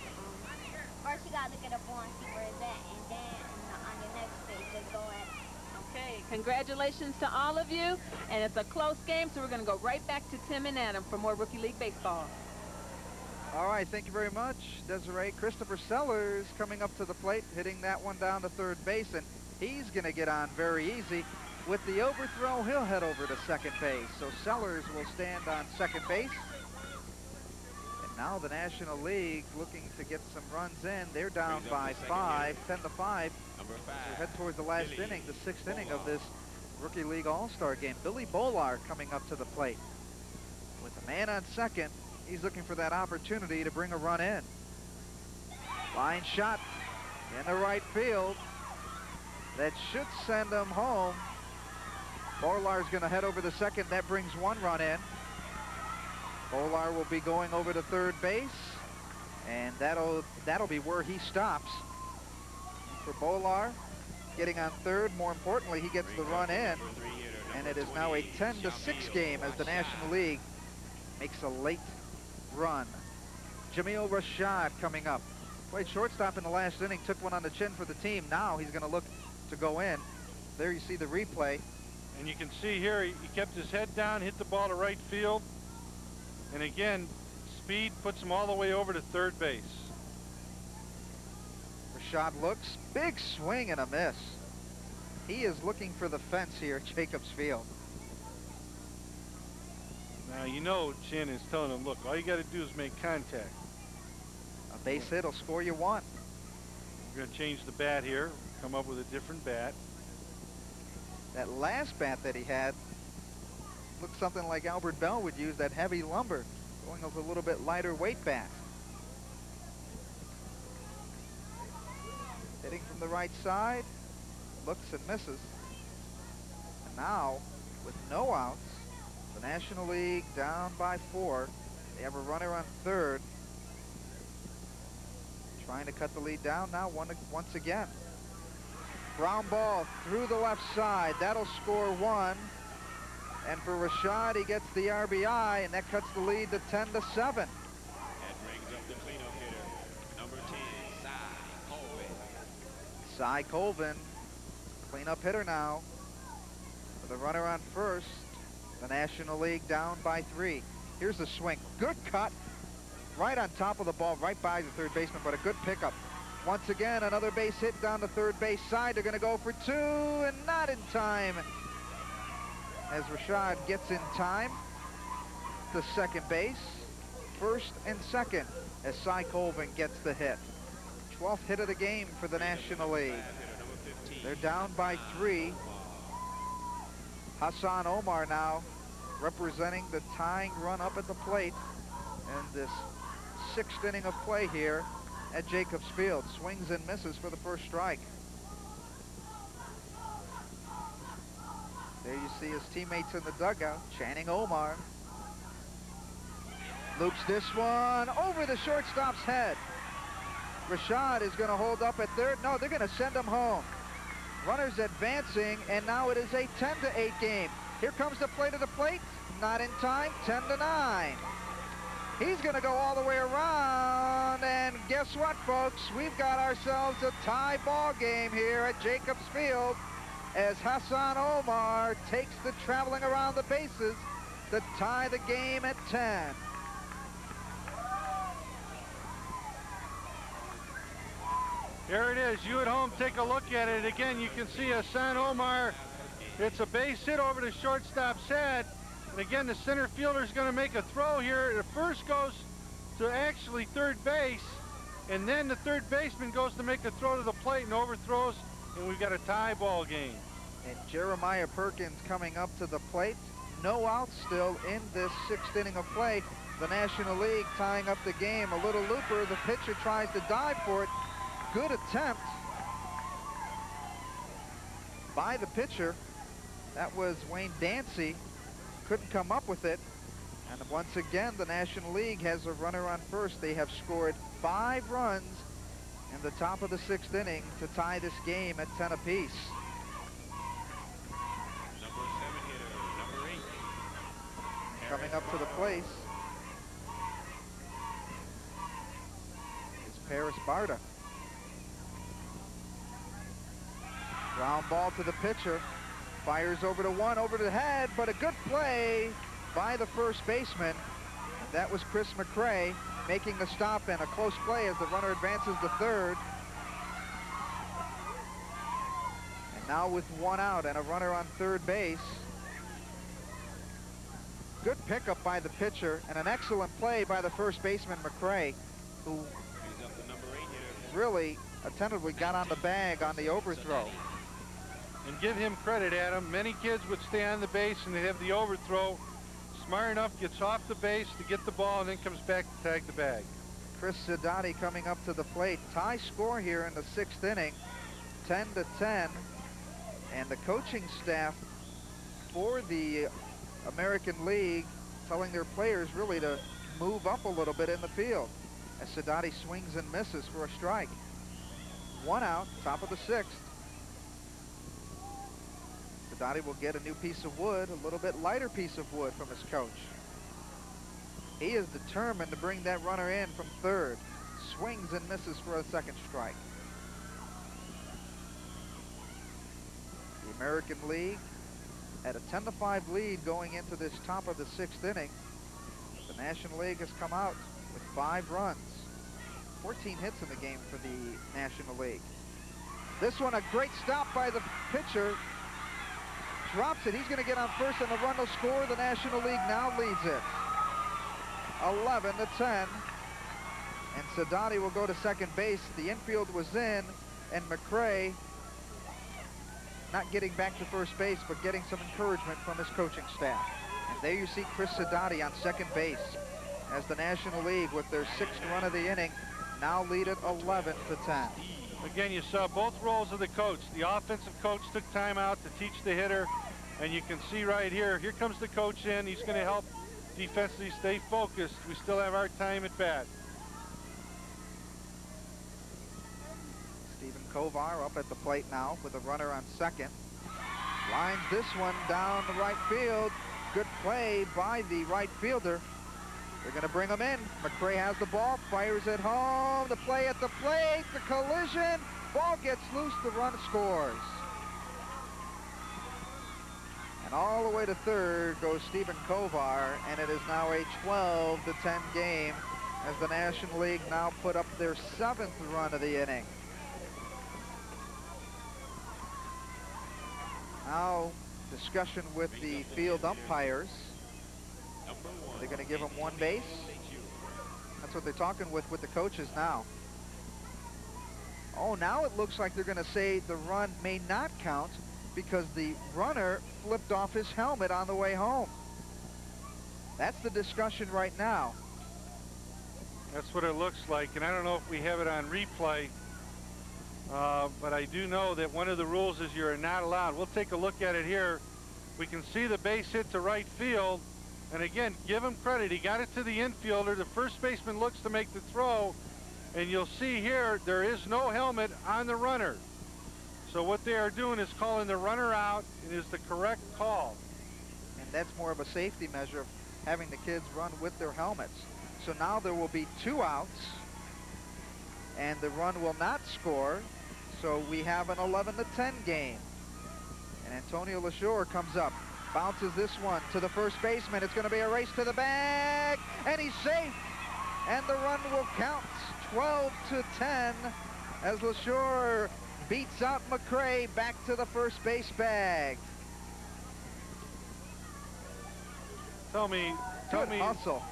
first you got to look at the ball and see where it's at, and then on your next page, just go at it. Okay, congratulations to all of you. And it's a close game, so we're going to go right back to Tim and Adam for more Rookie League baseball. All right, thank you very much, Desiree. Christopher Sellers coming up to the plate, hitting that one down to third base, and he's going to get on very easy. With the overthrow, he'll head over to second base. So Sellers will stand on second base. And now the National League looking to get some runs in. They're down by 5, 10-5. We head towards the last inning, the sixth inning of this Rookie League All-Star game. Billy Bolar coming up to the plate. With a man on second, he's looking for that opportunity to bring a run in. Line shot in the right field. That should send him home. Bolar's going to head over to second. That brings one run in. Bolar will be going over to third base, and that'll be where he stops. For Bolar, getting on third. More importantly, he gets the run in, and it is now a 10-6 game as the National League makes a late run. Jamil Rashad coming up. Played shortstop in the last inning, took one on the chin for the team. Now he's going to look to go in. There you see the replay. And you can see here, he kept his head down, hit the ball to right field. And again, speed puts him all the way over to third base. Rashad looks, big swing and a miss. He is looking for the fence here at Jacobs Field. Now, you know Shannon's telling him, look, all you got to do is make contact. A base hit will score you one. We're going to change the bat here, come up with a different bat. That last bat that he had looked something like Albert Bell would use, that heavy lumber, going with a little bit lighter weight bat. Hitting from the right side, looks and misses. And now, with no outs, the National League down by 4. They have a runner on third. Trying to cut the lead down now once again. Ground ball through the left side. That'll score one. And for Rashad, he gets the RBI, and that cuts the lead to 10-7. That brings up the cleanup hitter, number 10, Cy Colvin. Cy Colvin, cleanup hitter now. With a runner on first, the National League down by 3. Here's the swing. Good cut. Right on top of the ball, right by the third baseman, but a good pickup. Once again, another base hit down the third base side. They're going to go for 2, and not in time. As Rashad gets in time to second base, first and second, as Cy Colvin gets the hit. 12th hit of the game for the National League. They're down by 3. Hassan Omar now representing the tying run up at the plate in this 6th inning of play here at Jacobs Field. Swings and misses for the first strike. There you see his teammates in the dugout chanting Omar. Loops this one over the shortstop's head. Rashad is going to hold up at third. No, they're going to send him home. Runners advancing, and now it is a 10-8 game. Here comes the play to the plate. Not in time, 10-9. He's going to go all the way around, and guess what, folks? We've got ourselves a tie ball game here at Jacobs Field as Hassan Omar takes the traveling around the bases to tie the game at 10. Here it is. You at home, take a look at it. Again, you can see Hassan Omar. It's a base hit over the shortstop's head. And again, the center fielder is going to make a throw here. The first goes to actually third base, and then the third baseman goes to make a throw to the plate and overthrows, and we've got a tie ball game. And Jeremiah Perkins coming up to the plate. No outs still in this 6th inning of play. The National League tying up the game. A little looper. The pitcher tries to dive for it. Good attempt by the pitcher. That was Wayne Dancy. Couldn't come up with it. And once again, the National League has a runner on first. They have scored 5 runs in the top of the 6th inning to tie this game at 10 apiece. Number 7 hitter, number 8. Coming up to the place is Paris Barta. Ground ball to the pitcher. Fires over to one, over to the head, but a good play by the first baseman. And that was Chris McCray making the stop, and a close play as the runner advances to third. And now with 1 out and a runner on third base. Good pickup by the pitcher and an excellent play by the first baseman McCray, who He's up to number 8 hitter. really attentively got on the bag on the overthrow. And give him credit, Adam. Many kids would stay on the base and they have the overthrow. Smart enough, gets off the base to get the ball and then comes back to tag the bag. Chris Sedati coming up to the plate. Tie score here in the 6th inning, 10-10. And the coaching staff for the American League telling their players really to move up a little bit in the field as Sedati swings and misses for a strike. 1 out, top of the 6th. Sedati will get a new piece of wood, a little bit lighter piece of wood from his coach. He is determined to bring that runner in from third. Swings and misses for a second strike. The American League had a 10-5 lead going into this top of the 6th inning. The National League has come out with 5 runs. 14 hits in the game for the National League. This one, a great stop by the pitcher. Drops it. He's going to get on first, and the run will score. The National League now leads it 11-10. And Sedati will go to second base. The infield was in, and McCray not getting back to first base, but getting some encouragement from his coaching staff. And there you see Chris Sedati on second base as the National League, with their 6th run of the inning, now lead it 11-10. Again, you saw both roles of the coach. The offensive coach took time out to teach the hitter, and you can see right here, here comes the coach in. He's going to help defensively stay focused. We still have our time at bat. Stephen Kovar up at the plate now with a runner on second. Lines this one down the right field. Good play by the right fielder. They're going to bring him in. McCray has the ball, fires it home. The play at the plate, the collision. Ball gets loose, the run scores. And all the way to third goes Stephen Kovar, and it is now a 12-10 game as the National League now put up their 7th run of the inning. Now, discussion with the field umpires. They're going to give him 1 base. That's what they're talking with the coaches now. Oh, now it looks like they're going to say the run may not count because the runner flipped off his helmet on the way home. That's the discussion right now. That's what it looks like, and I don't know if we have it on replay, but I do know that one of the rules is you're not allowed. We'll take a look at it here. We can see the base hit to right field. And again, give him credit. He got it to the infielder. The first baseman looks to make the throw. And you'll see here, there is no helmet on the runner. So what they are doing is calling the runner out. It is the correct call. And that's more of a safety measure of having the kids run with their helmets. So now there will be 2 outs. And the run will not score. So we have an 11-10 game. And Antonio LaSure comes up. Bounces this one to the first baseman. It's going to be a race to the bag, and he's safe. And the run will count 12-10 as LaSure beats out McCray back to the first base bag. Tell me hustle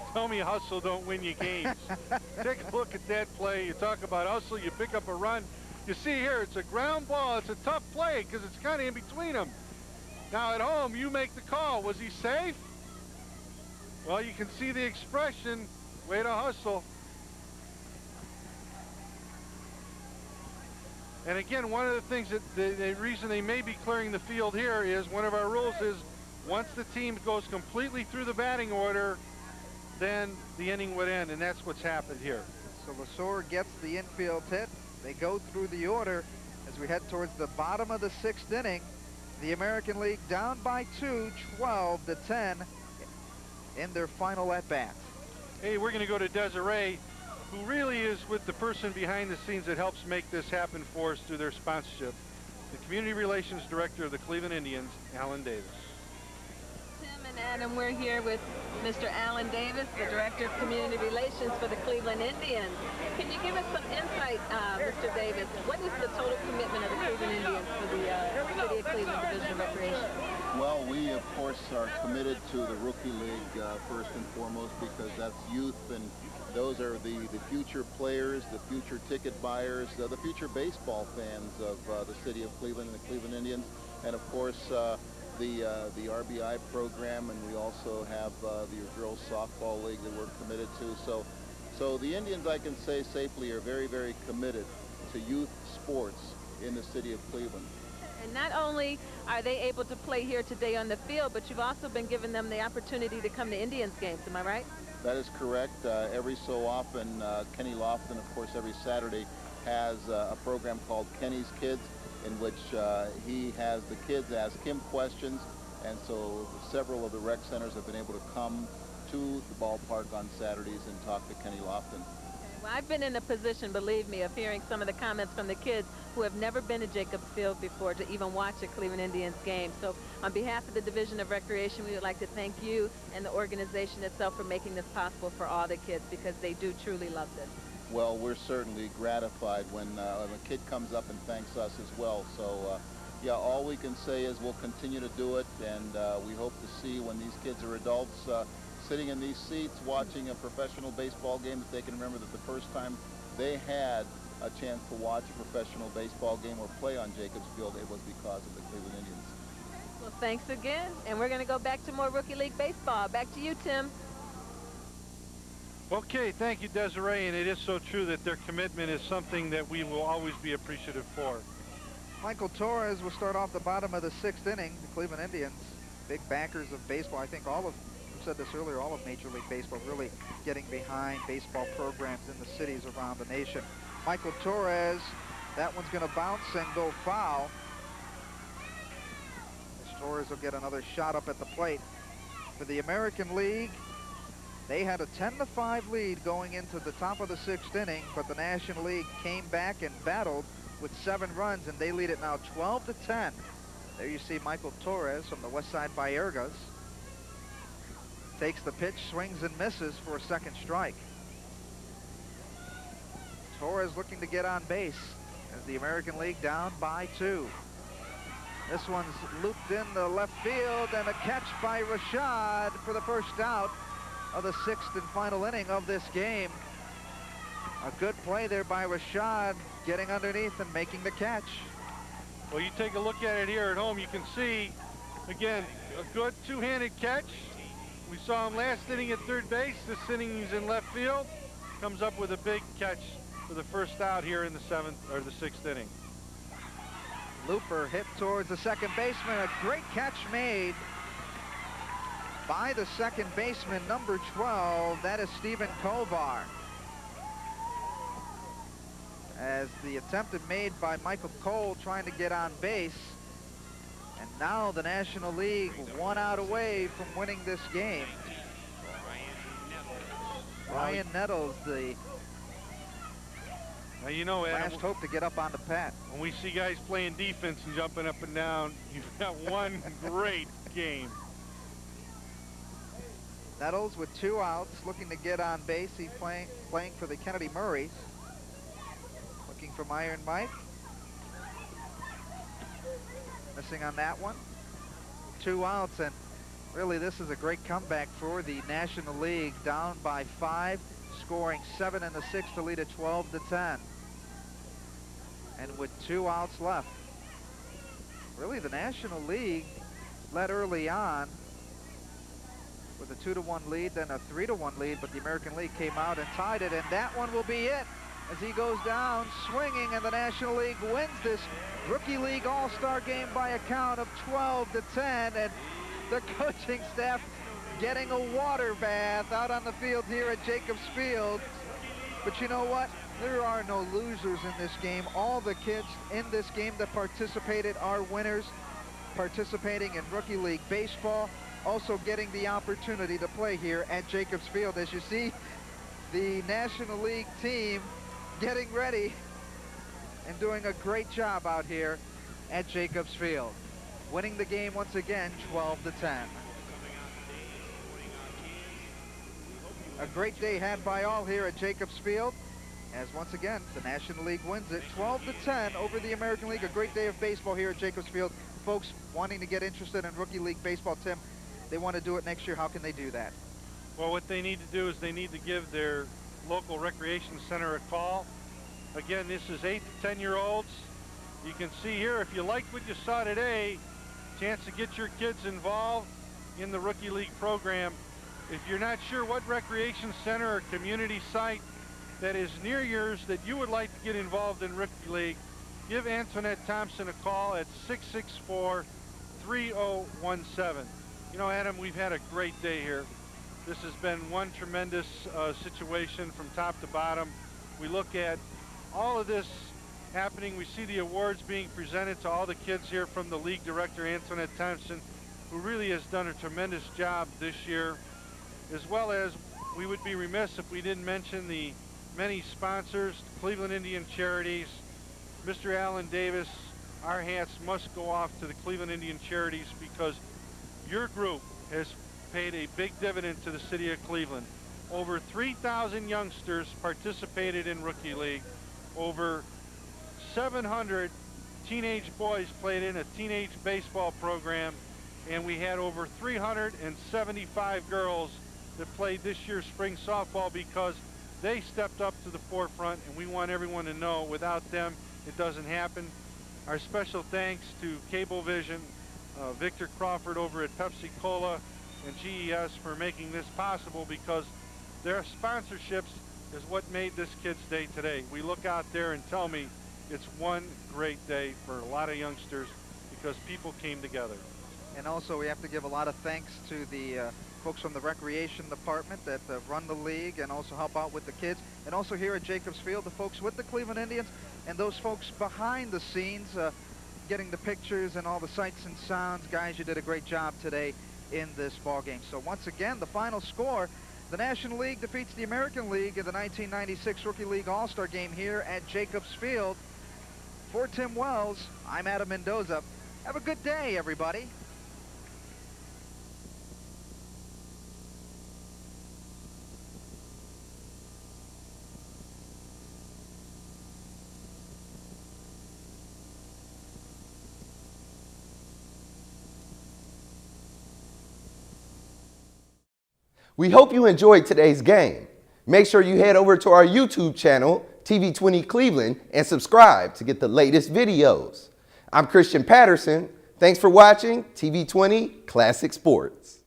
don't win you games. Take a look at that play. You talk about hustle, you pick up a run. You see here, it's a ground ball. It's a tough play because it's kind of in between them. Now at home, you make the call. Was he safe? Well, you can see the expression. Way to hustle. And again, one of the things that the reason they may be clearing the field here is one of our rules is once the team goes completely through the batting order, then the inning would end, and that's what's happened here. So Lesor gets the infield hit. They go through the order as we head towards the bottom of the 6th inning. The American League down by 2, 12-10 in their final at-bat. Hey, we're going to go to Desiree, who really is with the person behind the scenes that helps make this happen for us through their sponsorship, the Community Relations Director of the Cleveland Indians, Alan Davis. Tim and Adam, we're here with Mr. Alan Davis, the Director of Community Relations for the Cleveland Indians. Can you give us some insight, Mr. Davis? What is the total commitment of the Cleveland Indians for the City of Cleveland Division of Recreation? Well, we, of course, are committed to the Rookie League first and foremost because that's youth, and those are the future players, the future ticket buyers, the future baseball fans of the City of Cleveland and the Cleveland Indians, and, of course, the RBI program, and we also have the girls softball league that we're committed to. So the Indians, I can say safely, are very, very committed to youth sports in the City of Cleveland. And not only are they able to play here today on the field, but you've also been giving them the opportunity to come to Indians games. Am I right? That is correct. Every so often, Kenny Lofton, of course, every Saturday has a program called Kenny's Kids, in which he has the kids ask him questions, and so several of the rec centers have been able to come to the ballpark on Saturdays and talk to Kenny Lofton. Well, I've been in a position, believe me, of hearing some of the comments from the kids who have never been to Jacobs Field before to even watch a Cleveland Indians game. So on behalf of the Division of Recreation, we would like to thank you and the organization itself for making this possible for all the kids, because they do truly love this. Well, we're certainly gratified when a kid comes up and thanks us as well. So, yeah, all we can say is we'll continue to do it, and we hope to see when these kids are adults sitting in these seats watching a professional baseball game, that they can remember that the first time they had a chance to watch a professional baseball game or play on Jacobs Field, it was because of the Cleveland Indians. Well, thanks again, and we're going to go back to more Rookie League baseball. Back to you, Tim. Okay, thank you, Desiree, and it is so true that their commitment is something that we will always be appreciative for. Michael Torres will start off the bottom of the 6th inning. The Cleveland Indians, big backers of baseball. I think all of, I've said this earlier, all of Major League Baseball really getting behind baseball programs in the cities around the nation. Michael Torres, that one's going to bounce and go foul. As Torres will get another shot up at the plate. For the American League, they had a 10-5 lead going into the top of the 6th inning, but the National League came back and battled with 7 runs, and they lead it now 12-10. There you see Michael Torres from the West Side Baergas. Takes the pitch, swings and misses for a second strike. Torres looking to get on base as the American League down by 2. This one's looped in the left field, and a catch by Rashad for the first out of the 6th and final inning of this game. A good play there by Rashad, getting underneath and making the catch. Well, you take a look at it here at home, you can see, again, a good two-handed catch. We saw him last inning at third base. This inning he's in left field. Comes up with a big catch for the first out here in the 6th inning. Looper hit towards the second baseman. A great catch made by the second baseman, number 12. That is Stephen Kovar. As the attempt made by Michael Cole trying to get on base. And now the National League 1 out away from winning this game. Ryan Nettles, the now, you know, Adam, last hope to get up on the pad. When we see guys playing defense and jumping up and down, you've got one great game. Nettles with 2 outs, looking to get on base. He's playing for the Kennedy Murrays. Looking from Iron Mike. Missing on that one. 2 outs, and really this is a great comeback for the National League. Down by 5, scoring 7 in the 6th to lead it 12-10. And with 2 outs left, really the National League led early on with a 2-1 lead, then a 3-1 lead, but the American League came out and tied it, and that one will be it as he goes down swinging, and the National League wins this Rookie League All-Star game by a count of 12-10, and the coaching staff getting a water bath out on the field here at Jacobs Field. But you know what? There are no losers in this game. All the kids in this game that participated are winners, participating in Rookie League Baseball, also getting the opportunity to play here at Jacobs Field. As you see, the National League team getting ready and doing a great job out here at Jacobs Field, winning the game once again 12-10. A great day had by all here at Jacobs Field, as once again the National League wins it 12-10 over the American League. A great day of baseball here at Jacobs Field. Folks wanting to get interested in Rookie League Baseball, Tim, they want to do it next year. How can they do that? Well, what they need to do is they need to give their local recreation center a call. Again, this is 8 to 10-year-olds. You can see here, if you liked what you saw today, chance to get your kids involved in the Rookie League program. If you're not sure what recreation center or community site that is near yours that you would like to get involved in Rookie League, give Antoinette Thompson a call at 664-3017. You know, Adam, we've had a great day here. This has been one tremendous situation from top to bottom. We look at all of this happening. We see the awards being presented to all the kids here from the league director, Antoinette Thompson, who really has done a tremendous job this year, as well as we would be remiss if we didn't mention the many sponsors, Cleveland Indian Charities, Mr. Alan Davis. Our hats must go off to the Cleveland Indian Charities because your group has paid a big dividend to the city of Cleveland. Over 3,000 youngsters participated in Rookie League. Over 700 teenage boys played in a teenage baseball program, and we had over 375 girls that played this year's spring softball because they stepped up to the forefront, and we want everyone to know without them it doesn't happen. Our special thanks to Cablevision, Victor Crawford over at Pepsi Cola, and GES for making this possible, because their sponsorships is what made this kid's day today. We look out there and tell me it's one great day for a lot of youngsters because people came together. And also we have to give a lot of thanks to the folks from the recreation department that run the league and also help out with the kids. And also here at Jacobs Field, the folks with the Cleveland Indians and those folks behind the scenes getting the pictures and all the sights and sounds. Guys, you did a great job today in this ball game. So once again, the final score, the National League defeats the American League in the 1996 Rookie League All-Star game here at Jacobs Field. For Tim Wells, I'm Adam Mendoza. Have a good day, everybody. We hope you enjoyed today's game. Make sure you head over to our YouTube channel, TV20 Cleveland, and subscribe to get the latest videos. I'm Christian Patterson. Thanks for watching TV20 Classic Sports.